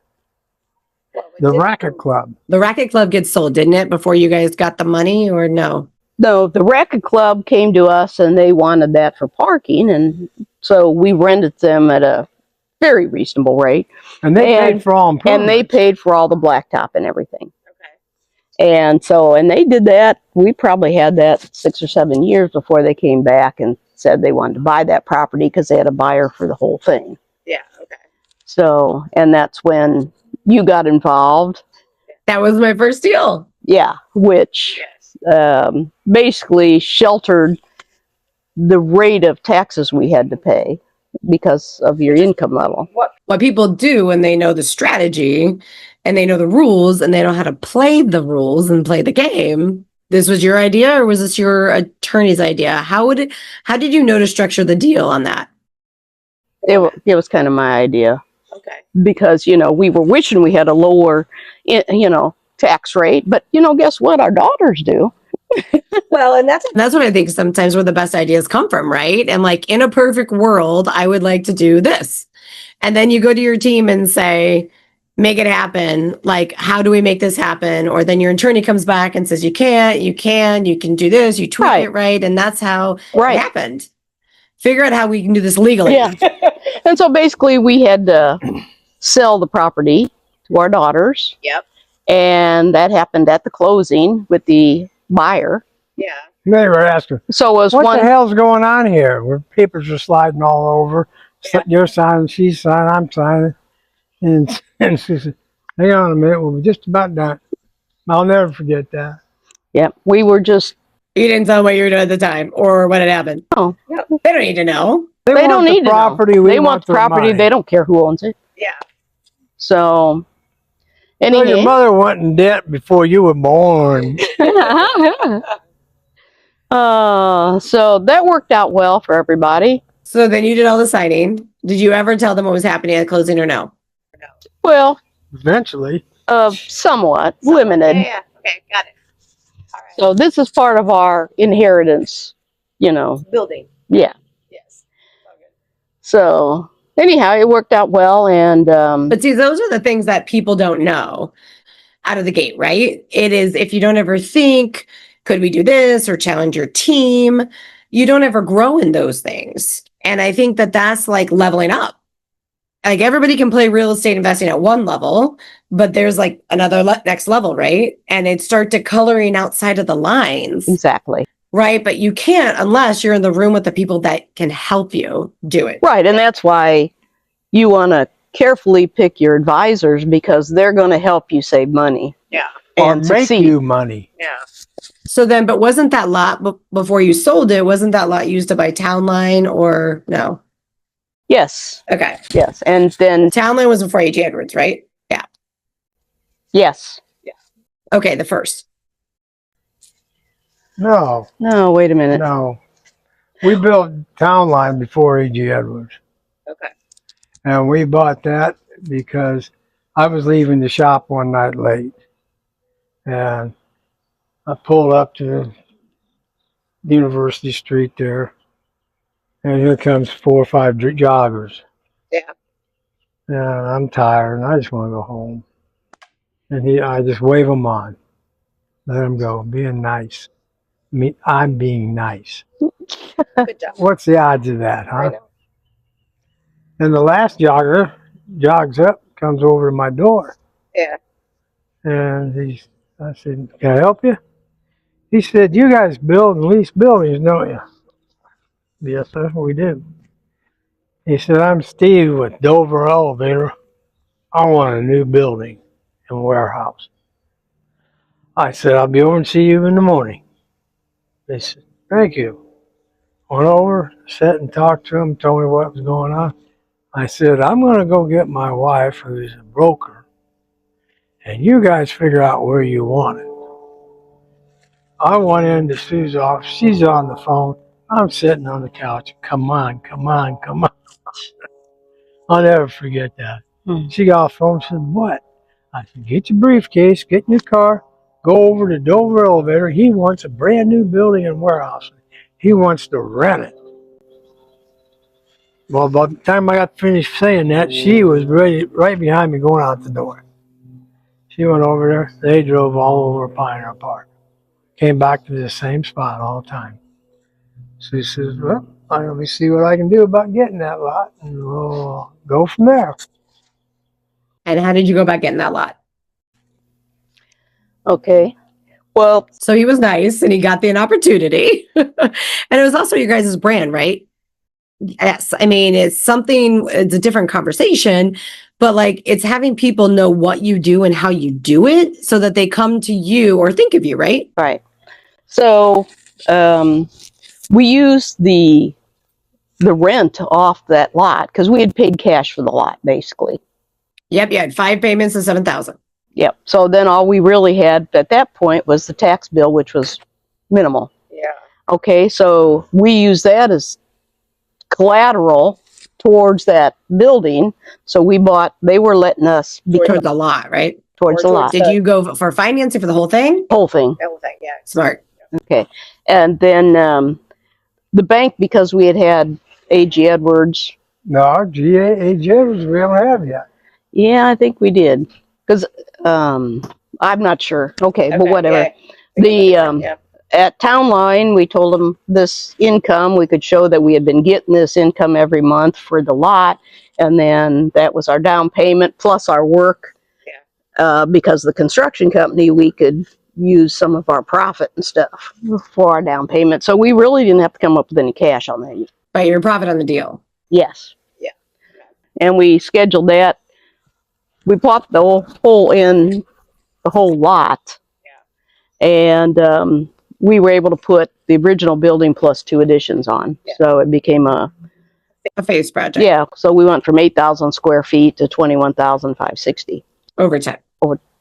The Racket Club. The Racket Club gets sold, didn't it, before you guys got the money or no? no, the racket club came to us and they wanted that for parking. And so we rented them at a very reasonable rate. And they And- paid for all improvements. And they paid for all the blacktop and everything. Okay. And so, and they did that. We probably had that 6 or 7 years before they came back and said they wanted to buy that property because they had a buyer for the whole thing. Yeah. Okay. So, and that's when you got involved. That was my first deal. Yeah, which Yes. basically sheltered the rate of taxes we had to pay because of your income level. What people do when they know the strategy and they know the rules and they know how to play the rules and play the game. This was your idea, or was this your attorney's idea? How did you know to structure the deal on that? It was kind of my idea Okay. because, we were wishing we had a lower, tax rate, but guess what? Our daughters do. Well, and that's That's what I think sometimes where the best ideas come from, right? And like in a perfect world, I would like to do this. And then you go to your team and say, make it happen. Like, how do we make this happen? Or then your attorney comes back and says, you can't, you can do this, you tweak Right. it right. And that's how it Right. happened. Figure out how we can do this legally. Yeah. And so basically we had to sell the property to our daughters. Yep. And that happened at the closing with the buyer. yeah. They were asking, So it was what one. the hell's going on here? Where papers are sliding all over. You're signing, she's signing, I'm signing. And she said, hang on a minute, we'll be just about done. I'll never forget that. Yep. We were just, You didn't tell them what you were doing at the time or what had happened. oh, They don't need to know. they want don't the need property, to know. we They want the their property. money. They don't care who owns it. Yeah. So, Well, your anyway. mother went in debt before you were born. So that worked out well for everybody. So then you did all the signing. Did you ever tell them what was happening at closing or no? Well, Eventually. somewhat limited. Yeah. Okay, got it. All right. So this is part of our inheritance, Building. Yeah. Yes. Okay. So anyhow, it worked out well. And But see, those are the things that people don't know out of the gate, right? It is if you don't ever think, could we do this or challenge your team? You don't ever grow in those things. And I think that that's like leveling up. Like everybody can play real estate investing at one level, but there's like another next level, right? And it start to coloring outside of the lines, exactly. right? But you can't unless you're in the room with the people that can help you do it. Right. And that's why you want to carefully pick your advisors, because they're going to help you save money. Yeah. Or And make succeed. you money. Yeah. So then, but wasn't that lot before you sold it, wasn't that lot used to buy Town Line or no? Yes. Okay. Yes. And then, Town Line was before A.G. Edwards, right? Yeah. yes. Okay, the first. No, No, wait a minute. no. We built Town Line before A.G. Edwards. Okay. And we bought that because I was leaving the shop one night late. And I pulled up to University Street there. And here comes 4 or 5 joggers. Yeah. And I'm tired and I just want to go home. And I just wave them on. Let them go, being nice. I'm being nice. Good job. What's the odds of that, I huh? know. And the last jogger jogs up, comes over to my door. Yeah. And I said, can I help you? He said, you guys build and lease buildings, don't you? Yes, sir, we do. He said, I'm Steve with Dover Elevator. I want a new building and warehouse. I said, I'll be over and see you in the morning. They said, thank you. Went over, sat and talked to him, told me what was going on. I said, I'm going to go get my wife, who's a broker, and you guys figure out where you want it. I went into Sue's office. She's on the phone. I'm sitting on the couch. Come on, come on, come on. I'll never forget that. She got off the phone and said, what? I said, get your briefcase, get in your car, go over to Dover Elevator. He wants a brand new building and warehouse. He wants to rent it. Well, by the time I got finished saying that, she was ready, right behind me going out the door. She went over there. They drove all over Pioneer Park. Came back to the same spot all the time. So he says, well, let me see what I can do about getting that lot, and we'll go from there. And how did you go about getting that lot? Okay. Well, So he was nice and he got the opportunity. And it was also your guys' brand, right? Yes. I mean, it's a different conversation, but like it's having people know what you do and how you do it so that they come to you or think of you, right? right. So we used the rent off that lot because we had paid cash for the lot, basically. Yep. You had 5 payments of 7,000. Yep. So then all we really had at that point was the tax bill, which was minimal. Yeah. Okay. So we used that as collateral towards that building. So they were letting us Towards the lot, right? towards the lot. Did you go for financing for the whole thing? Whole thing. That was like, yeah. Smart. Okay. And then the bank, because we had A.G. Edwards. No, A.J. was we don't have yet. Yeah, I think we did. Because I'm not sure. Okay, but whatever. Yeah. At Town Line, we told them this income. We could show that we had been getting this income every month for the lot. And then that was our down payment plus our work. Yeah. Because the construction company, we could use some of our profit and stuff for our down payment. So we really didn't have to come up with any cash on that. But your profit on the deal. Yes. Yeah. and we scheduled that. We bought the whole lot. And we were able to put the original building plus 2 additions on. Yeah. So it became a phase project. yeah. So we went from 8,000 square feet to 21,560. Over time.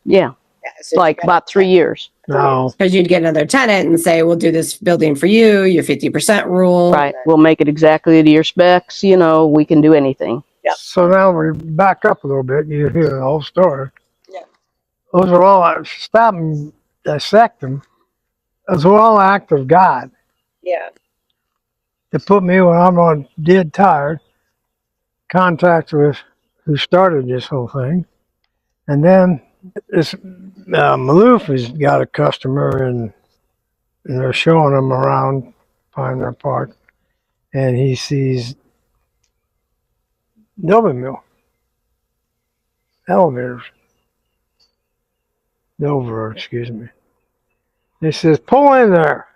Yeah, Yeah, so you like got about 3 years. No, Because you'd get another tenant and say, we'll do this building for you, your 50% rule. Right. We'll make it exactly to your specs. You know, we can do anything. Yep. so now we back up a little bit. You hear the whole story. Yeah. Those are all, stop and dissect them. Those are all act of God Yeah. to put me when I'm on dead tired, contact with who started this whole thing. And then this Maloof has got a customer and they're showing him around Pioneer Park, and he sees Dover Mill elevators. Dover, excuse me. He says, pull in there.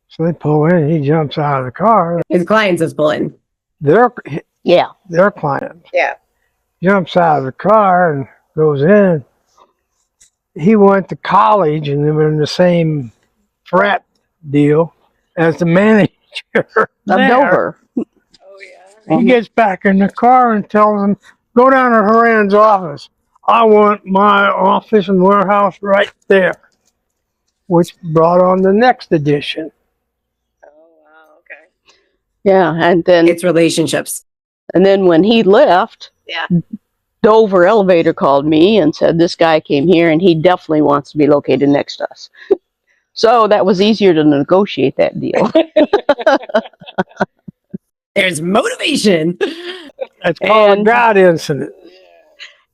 So they pull in, he jumps out of the car. His clients is pulling. Their Yeah. client Yeah. jumps out of the car and goes in. He went to college and they were in the same frat deal as the manager Of there. Dover. Oh yeah. He gets back in the car and tells him, go down to Horan's office. I want my office and warehouse right there. Which brought on the next edition. Oh wow. Okay. Yeah. And It's relationships. then when he left, Yeah. Dover Elevator called me and said, this guy came here and he definitely wants to be located next to us. So that was easier to negotiate that deal. There's motivation. It's called a And- God incident.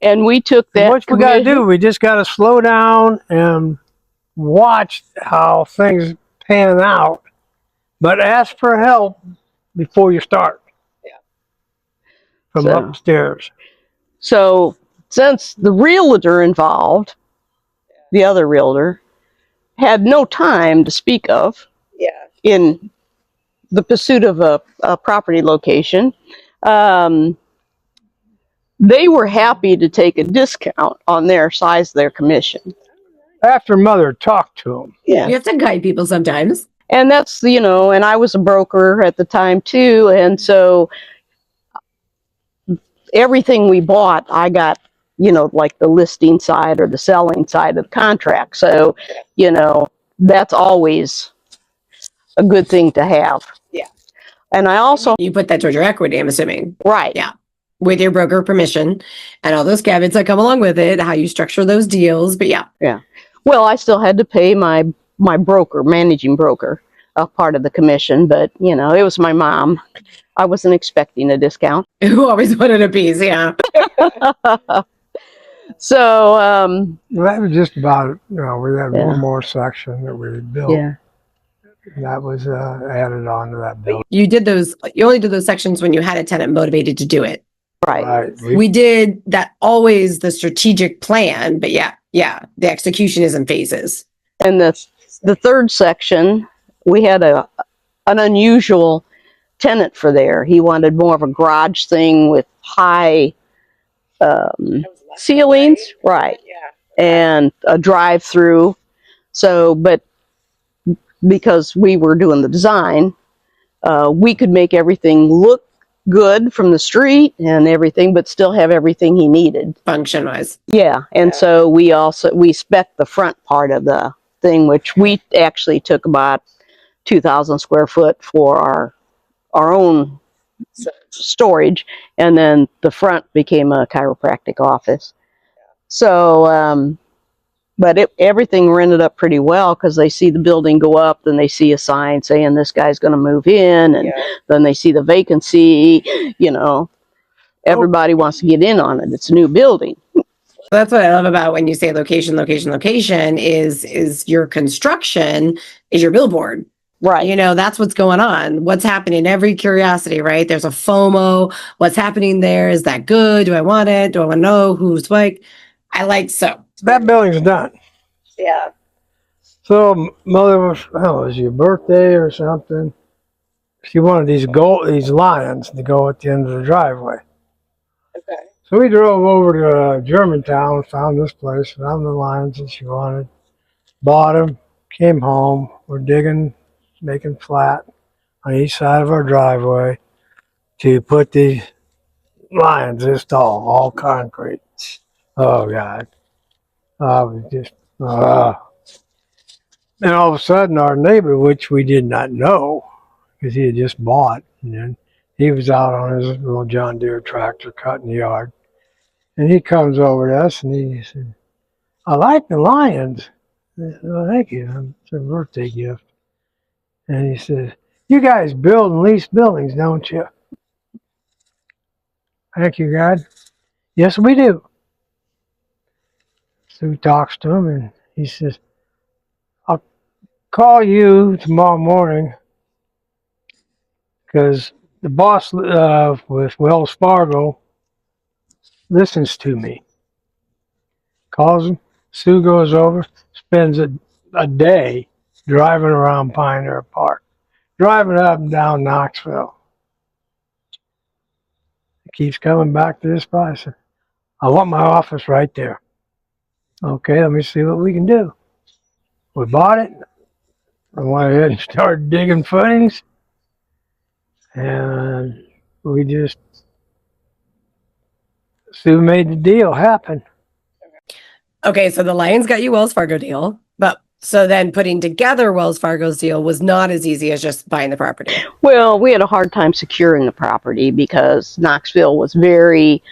And we took And that. what we got to do, we just got to slow down and watch how things pan out, but ask for help before you start. Yeah. From So- upstairs. So since the realtor involved, the other realtor, had no time to speak of Yeah. in the pursuit of a property location, they were happy to take a discount on their size, their commission. After Mother talked to him. Yeah. You have to guide people sometimes. And that's, you know, and I was a broker at the time too. And so everything we bought, I got, you know, like the listing side or the selling side of the contract. So, you know, that's always a good thing to have. Yeah. And I also, You put that towards your equity, I'm assuming, right. Yeah. with your broker permission and all those caveats that come along with it, how you structure those deals. But yeah, Well, I still had to pay my broker, managing broker, a part of the commission, but you know, it was my mom. I wasn't expecting a discount. who always wanted a piece? Yeah. So, That was just about it. You know, we had Yeah. one more section that we built. yeah. And that was added on to that building. You only did those sections when you had a tenant motivated to do it. Right. Right. We did that always the strategic plan, but yeah, the execution is in phases. And the third section, we had an unusual tenant for there. He wanted more of a garage thing with high That was left, ceilings, right, Yeah. and a drive-through. So, but because we were doing the design, we could make everything look good from the street and everything, but still have everything he needed. Function wise. Yeah, and Yeah. so we spec the front part of the thing, which we actually took about 2,000 square foot for our own So, storage, and then the front became a chiropractic office. So, but everything rented up pretty well because they see the building go up, then they see a sign saying this guy's going to move in, and yeah. then they see the vacancy. You know, everybody wants to get in on it. It's a new building. That's what I love about when you say location is your construction is your billboard. Right. You know, that's what's going on. What's happening? Every curiosity, right? There's a FOMO. What's happening there? Is that good? Do I want it? Do I want to know who's like? I like so. That building's done. Yeah. So Mother was, oh, it was your birthday or something. She wanted these lions to go at the end of the driveway. Okay. So we drove over to Germantown, found this place, found the lines that she wanted, bought them, came home. We're digging, making flat on each side of our driveway to put these lines this tall, all concrete. Oh, God. I was just, and all of a sudden, our neighbor, which we did not know, because he had just bought, and then he was out on his little John Deere tractor cutting the yard. And he comes over to us and he said, I like the lions. I said, well, thank you. It's a birthday gift. And he says, you guys build and lease buildings, don't you? Thank you, God. Yes, we do. So he talks to him and he says, I'll call you tomorrow morning because the boss with Wells Fargo listens to me. Calls him. Sue goes over, spends a day driving around Pioneer Park, driving up and down Knoxville. He keeps coming back to this spot. I said, I want my office right there. Okay, let me see what we can do. We bought it. I went ahead and started digging footings. And we just, Sue made the deal happen. Okay, so the Lions got you Wells Fargo deal, but so then putting together Wells Fargo's deal was not as easy as just buying the property. Well, we had a hard time securing the property because Knoxville was very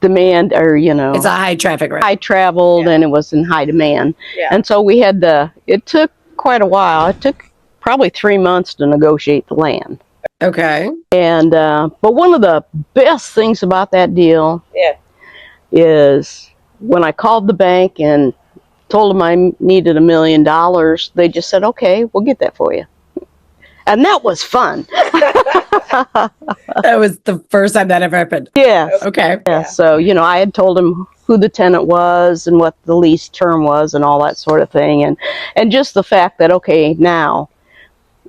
demand, or It's a high traffic rate. high traveled, Yeah. and it was in high demand. Yeah. And so we had to. It took quite a while. It took probably 3 months to negotiate the land. Okay. And but one of the best things about that deal Yeah. is when I called the bank and told them I needed $1 million, they just said, okay, we'll get that for you. And that was fun. That was the first time that ever happened. Yeah. Okay. Yeah. So, I had told them who the tenant was and what the lease term was and all that sort of thing. And just the fact that, okay, now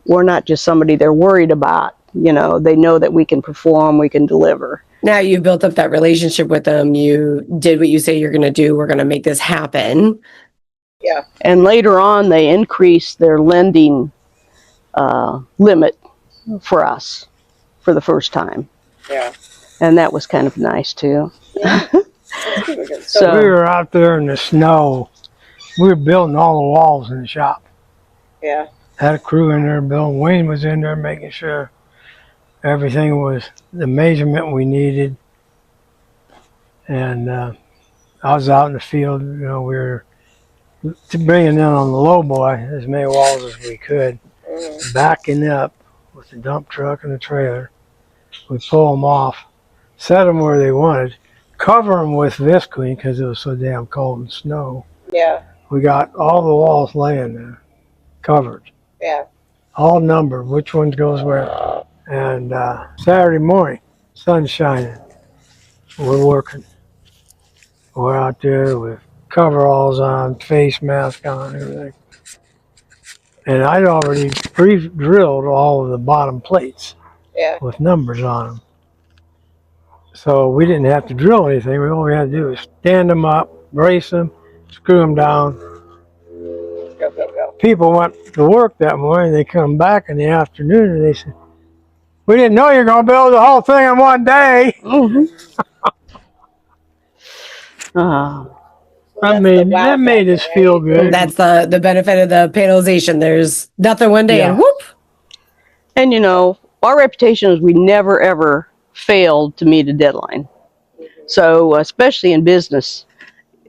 we're not just somebody they're worried about. They know that we can perform, we can deliver. Now you've built up that relationship with them. You did what you say you're going to do. We're going to make this happen. Yeah. And later on, they increased their lending limit for us for the first time. Yeah. And that was kind of nice too. That's super good. So- We were out there in the snow. We were building all the walls in the shop. Yeah. Had a crew in there building. Wayne was in there making sure everything was the measurement we needed. And I was out in the field. We were bringing in on the low boy as many walls as we could, backing up with the dump truck and the trailer. We pull them off, set them where they wanted, cover them with visqueen because it was so damn cold and snow. Yeah. We got all the walls laying there, covered, Yeah. all numbered, which one goes where. And Saturday morning, sun's shining. We're working. We're out there with coveralls on, face mask on, everything. And I'd already pre-drilled all of the bottom plates Yeah. with numbers on them. So we didn't have to drill anything. All we had to do was stand them up, brace them, screw them down. Go, go, go. People went to work that morning. They come back in the afternoon and they said, we didn't know you were going to build the whole thing in one day. Mhm. That made us feel good. That's the benefit of the panelization. There's nothing one day and Yeah. whoop. And our reputation is we never ever failed to meet a deadline. So especially in business,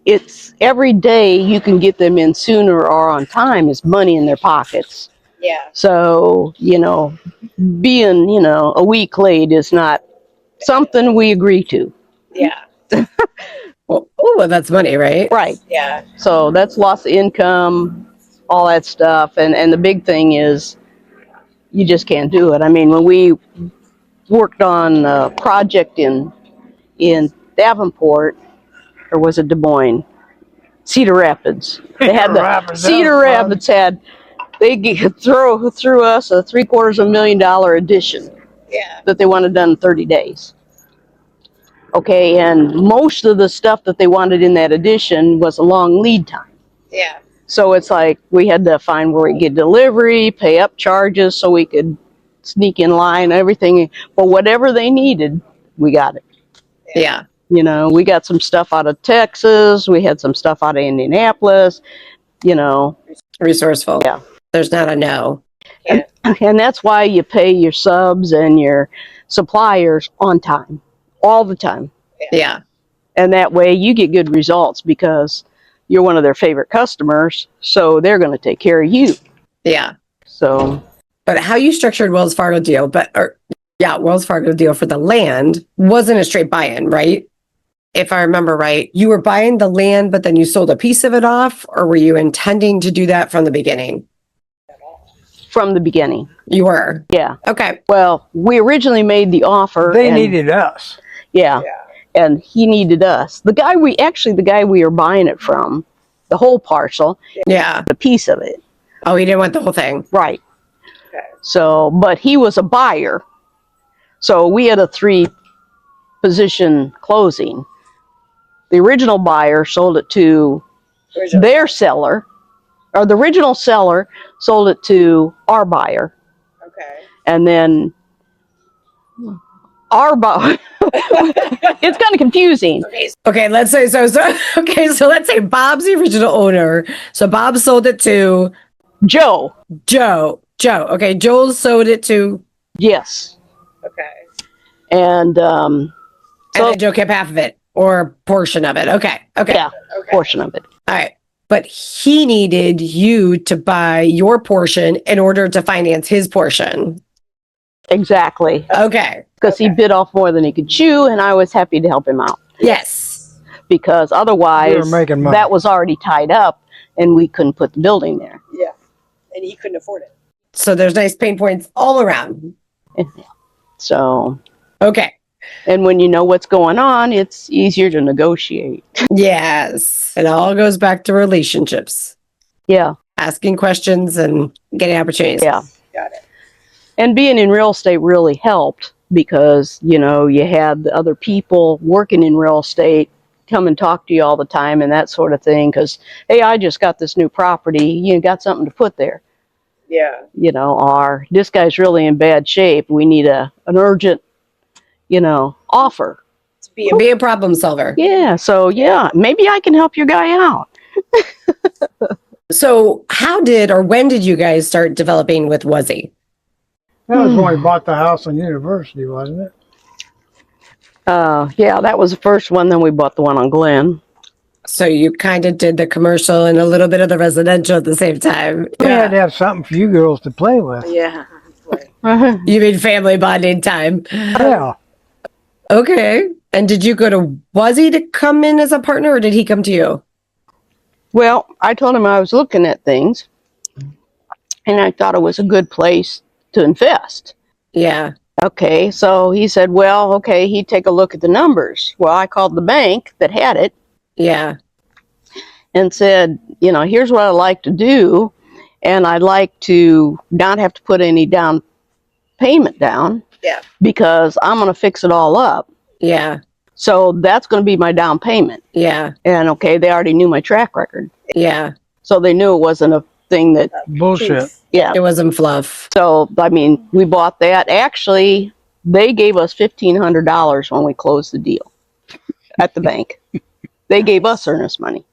it's every day you can get them in sooner or on time is money in their pockets. Yeah. So, being, a week late is not something we agree to. Yeah. Well, oh, that's money, right? Right. Yeah. So that's loss of income, all that stuff. And the big thing is you just can't do it. I mean, when we worked on a project in Davenport, or was it Des Moines? Cedar Rapids. They had Cedar Rapids they threw us a $750,000 addition Yeah. that they wanted done in 30 days. Okay, and most of the stuff that they wanted in that addition was a long lead time. Yeah. So it's like we had to find where we get delivery, pay up charges so we could sneak in line, everything. But whatever they needed, we got it. Yeah. You know, we got some stuff out of Texas. We had some stuff out of Indianapolis, you know. Resourceful. Yeah. There's not a no. Yeah. And that's why you pay your subs and your suppliers on time, all the time. Yeah. And that way you get good results because you're one of their favorite customers. So they're going to take care of you. Yeah. So, But how you structured Wells Fargo deal, Wells Fargo deal for the land wasn't a straight buy-in, right? If I remember right, you were buying the land, but then you sold a piece of it off, or were you intending to do that from the beginning? from the beginning. You were. Yeah. Okay. Well, we originally made the offer. They and- needed us. Yeah. Yeah. And he needed us. The guy we were buying it from, the whole parcel, Yeah. a piece of it. Oh, he didn't want the whole thing. Right. Okay. So, but he was a buyer. So we had a 3-position closing. The original buyer sold it to their seller, or the original seller sold it to our buyer. Okay. And then our buyer, it's kind of confusing. Okay, let's say so let's say Bob's the original owner. So Bob sold it to Joe. Joe. Okay, Joel sold it to Yes. Okay. And, and then Joe kept half of it or portion of it. Okay. yeah, Okay. portion of it. All right. But he needed you to buy your portion in order to finance his portion. Exactly. Okay. Because he Okay. bit off more than he could chew, and I was happy to help him out. Yes. Because We otherwise, were making money. that was already tied up, and we couldn't put the building there. Yeah. And he couldn't afford it. So there's nice pain points all around. So, Okay. and when you know what's going on, it's easier to negotiate. Yes. It all goes back to relationships, Yeah, asking questions and getting opportunities. yeah. Got it. And being in real estate really helped because, you know, you had the other people working in real estate come and talk to you all the time and that sort of thing. Because, hey, I just got this new property. You got something to put there. Yeah. You know, or this guy's really in bad shape. We need an urgent, you know, offer. To be a Be a problem solver. Yeah, so yeah, maybe I can help your guy out. So how did or when did you guys start developing with Wuzzy? That was when we bought the house on University, wasn't it? Yeah, that was the first one. Then we bought the one on Glen. So you kind of did the commercial and a little bit of the residential at the same time. We had to have something for you girls to play with. yeah. You mean family bonding time. Yeah. Okay. And did you go to Wuzzy to come in as a partner or did he come to you? Well, I told him I was looking at things, and I thought it was a good place to invest. Yeah. Okay, so he said, well, okay, he'd take a look at the numbers. Well, I called the bank that had it Yeah. and said, you know, here's what I'd like to do, and I'd like to not have to put any down payment down. Yeah. Because I'm going to fix it all up. Yeah. So that's going to be my down payment. Yeah. And okay, they already knew my track record. Yeah. So they knew it wasn't a thing that, Bullshit. yeah. It wasn't fluff. So, I mean, we bought that. Actually, they gave us $1,500 when we closed the deal at the bank. They gave us earnest money.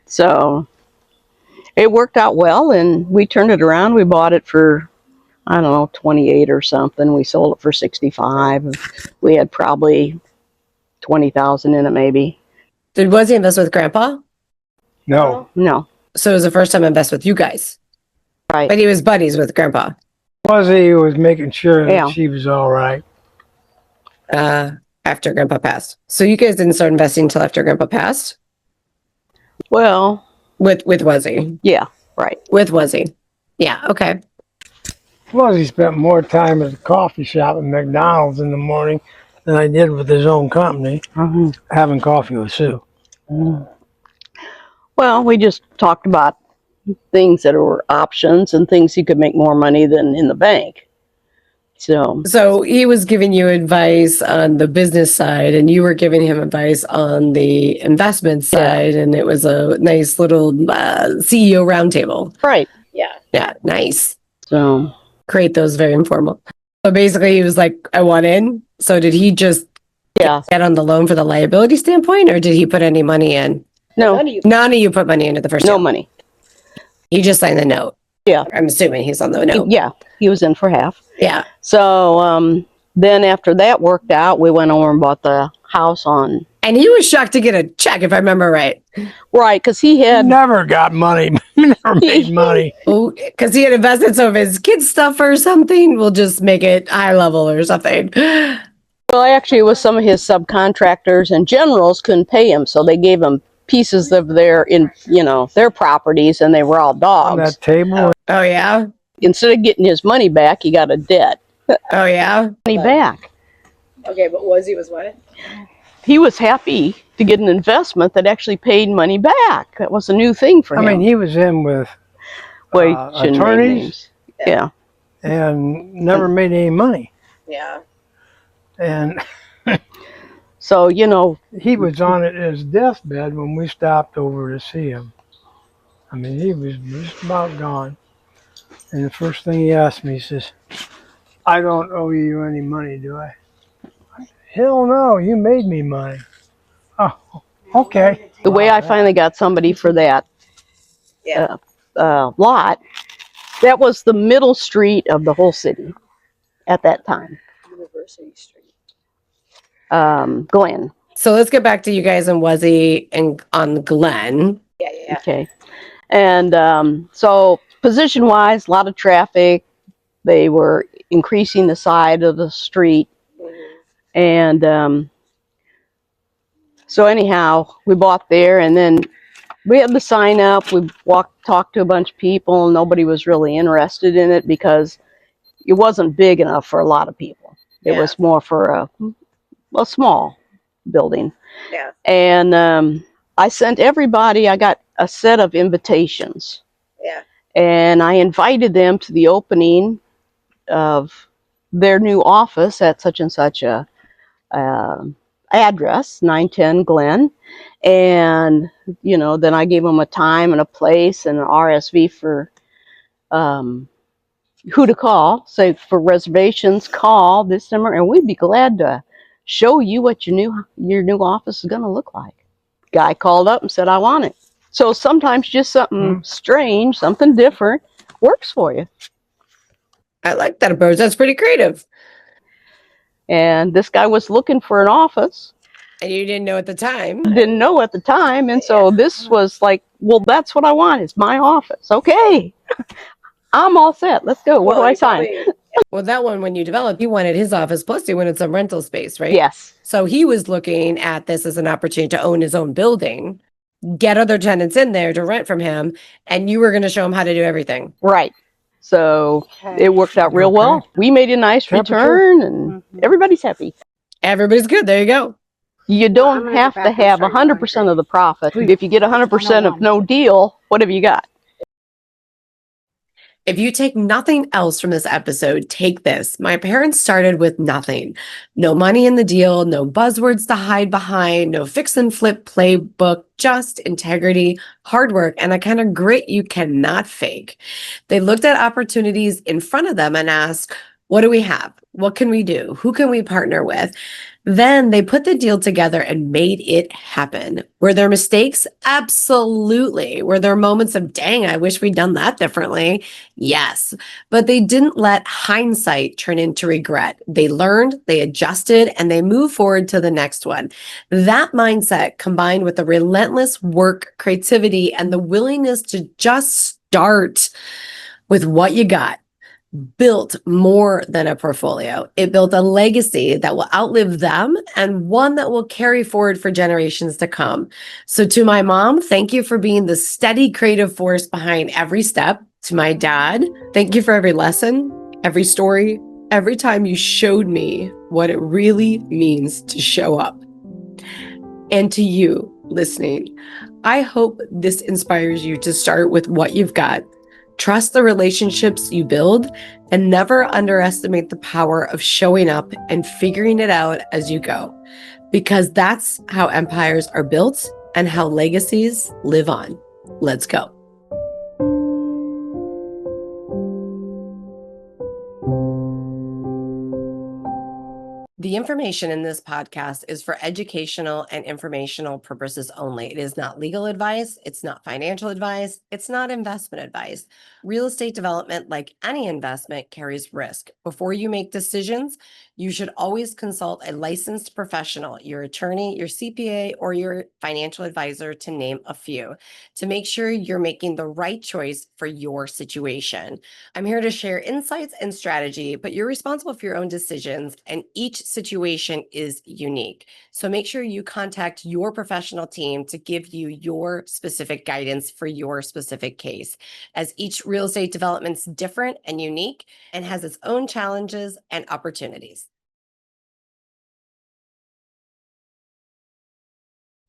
So it worked out well, and we turned it around. We bought it for, I don't know, 28 or something. We sold it for 65. We had probably 20,000 in it, maybe. Did Wuzzy invest with Grandpa? No. No, So it was the first time I invest with you guys. right. But he was buddies with Grandpa. Wuzzy was making sure that Yeah. she was all right. After Grandpa passed. So you guys didn't start investing until after Grandpa passed? Well, With Wuzzy. yeah, right. With Wuzzy. Yeah, okay. Wuzzy spent more time at the coffee shop at McDonald's in the morning than I did with his own company, having coffee with Sue. Well, we just talked about things that were options and things he could make more money than in the bank. So he was giving you advice on the business side and you were giving him advice on the investment side. And it was a nice little CEO roundtable. Right. Yeah. Yeah, nice. So Create those very informal. So basically he was like, I want in. So did he just yeah, get on the loan for the liability standpoint or did he put any money in? no, None of you. None of you put money into the first no deal. money. He just signed the note. Yeah. I'm assuming he's on the note. Yeah, he was in for half. Yeah. So then after that worked out, we went over and bought the house on. And he was shocked to get a check, if I remember right. Right, because he had Never got money. Never made money. Oh, because he had invested some of his kids' stuff or something. We'll just make it high level or something. Well, actually, it was some of his subcontractors and generals couldn't pay him, so they gave him pieces of their properties, and they were all On dogs. that table. Oh, yeah? Instead of getting his money back, he got a debt. Oh, yeah? Money back. Okay, but was what? He was happy to get an investment that actually paid money back. That was a new thing for him. I mean, he was in with Wait, shouldn't name attorneys names. Yeah. and never made any money. Yeah. And So, he was on his deathbed when we stopped over to see him. I mean, he was just about gone. And the first thing he asked me, he says, I don't owe you any money, do I? Hell no, you made me money. Oh, okay. the way I finally got somebody for that Yeah. lot, that was the middle street of the whole city at that time. University Street. Glen. So let's get back to you guys in Wuzzy and on Glen. Yeah. Okay. And so position wise, a lot of traffic. They were increasing the side of the street. Mhm. And so anyhow, we bought there and then we had the sign up. We talked to a bunch of people. And nobody was really interested in it because it wasn't big enough for a lot of people. It Yeah. was more for a small building. Yeah. And I sent everybody, I got a set of invitations. Yeah. And I invited them to the opening of their new office at such and such a address, 910 Glen. And, then I gave them a time and a place and an RSV for who to call. Say for reservations, call this number, and we'd be glad to show you what your new office is going to look like. Guy called up and said, I want it. So sometimes just something strange, something different works for you. I like that approach. That's pretty creative. And this guy was looking for an office. And you didn't know at the time. Didn't know at the time. And so this was like, well, that's what I want. It's my office. Okay. I'm all set. Let's go. What do I sign? Well, that one, when you developed, he wanted his office, plus he wanted some rental space, right? Yes. So he was looking at this as an opportunity to own his own building, get other tenants in there to rent from him, and you were going to show him how to do everything. Right. So it worked out real well. We made a nice Temperature. return and everybody's happy. Everybody's good. There you go. You don't have to have 100% of the profit. If you get 100% of no deal, what have you got? If you take nothing else from this episode, take this. My parents started with nothing. No money in the deal, no buzzwords to hide behind, no fix and flip playbook, just integrity, hard work, and a kind of grit you cannot fake. They looked at opportunities in front of them and asked, what do we have? What can we do? Who can we partner with? Then they put the deal together and made it happen. Were there mistakes? Absolutely. Were there moments of, dang, I wish we'd done that differently? Yes. But they didn't let hindsight turn into regret. They learned, they adjusted, and they moved forward to the next one. That mindset, combined with the relentless work, creativity, and the willingness to just start with what you got, built more than a portfolio. It built a legacy that will outlive them and one that will carry forward for generations to come. So to my mom, thank you for being the steady creative force behind every step. To my dad, thank you for every lesson, every story, every time you showed me what it really means to show up. And to you listening, I hope this inspires you to start with what you've got. Trust the relationships you build and never underestimate the power of showing up and figuring it out as you go, because that's how empires are built and how legacies live on. Let's go. The information in this podcast is for educational and informational purposes only. It is not legal advice. It's not financial advice. It's not investment advice. Real estate development, like any investment, carries risk. Before you make decisions, you should always consult a licensed professional, your attorney, your CPA, or your financial advisor, to name a few, to make sure you're making the right choice for your situation. I'm here to share insights and strategy, but you're responsible for your own decisions, and each situation is unique. So make sure you contact your professional team to give you your specific guidance for your specific case, as each real estate development's different and unique and has its own challenges and opportunities.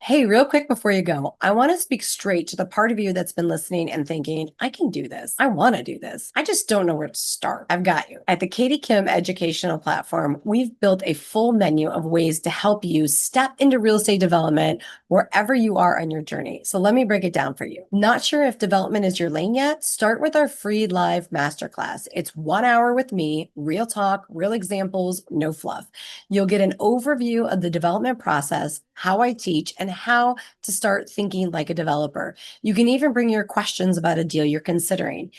Hey, real quick before you go, I want to speak straight to the part of you that's been listening and thinking, I can do this. I want to do this. I just don't know where to start. I've got you. At the Katie Kim educational platform, we've built a full menu of ways to help you step into real estate development wherever you are on your journey. So let me break it down for you. Not sure if development is your lane yet? Start with our free live masterclass. It's 1 hour with me, real talk, real examples, no fluff. You'll get an overview of the development process, how I teach, and how to start thinking like a developer. You can even bring your questions about a deal you're considering.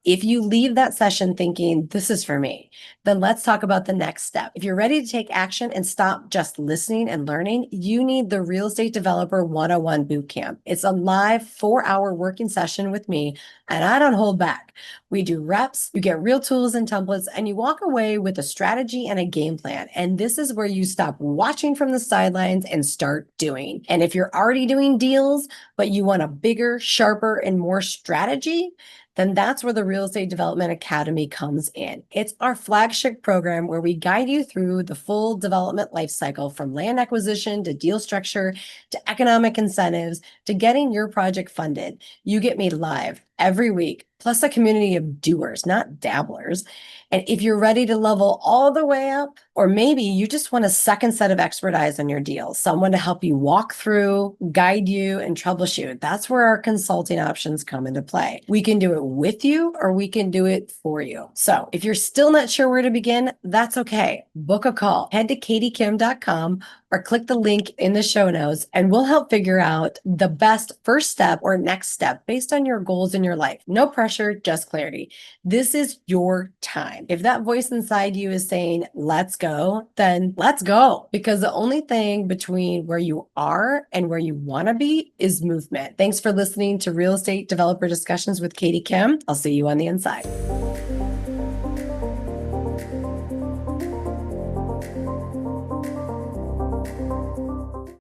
If you leave that session thinking, this is for me, then let's talk about the next step. If you're ready to take action and stop just listening and learning, you need the Real Estate Developer 101 Bootcamp. It's a live 4-hour working session with me, and I don't hold back. We do reps, you get real tools and templates, and you walk away with a strategy and a game plan. And this is where you stop watching from the sidelines and start doing. And if you're already doing deals, but you want a bigger, sharper, and more strategy, then that's where the Real Estate Development Academy comes in. It's our flagship program where we guide you through the full development life cycle, from land acquisition to deal structure to economic incentives to getting your project funded. You get me live every week, plus a community of doers, not dabblers. And if you're ready to level all the way up, or maybe you just want a second set of expertise on your deal, someone to help you walk through, guide you, and troubleshoot, that's where our consulting options come into play. We can do it with you, or we can do it for you. So if you're still not sure where to begin, that's okay. Book a call. Head to katiekim.com or click the link in the show notes, and we'll help figure out the best first step or next step based on your goals in your life. No pressure, just clarity. This is your time. If that voice inside you is saying, let's go, then let's go. Because the only thing between where you are and where you want to be is movement. Thanks for listening to Real Estate Developer Discussions with Katie Kim. I'll see you on the inside.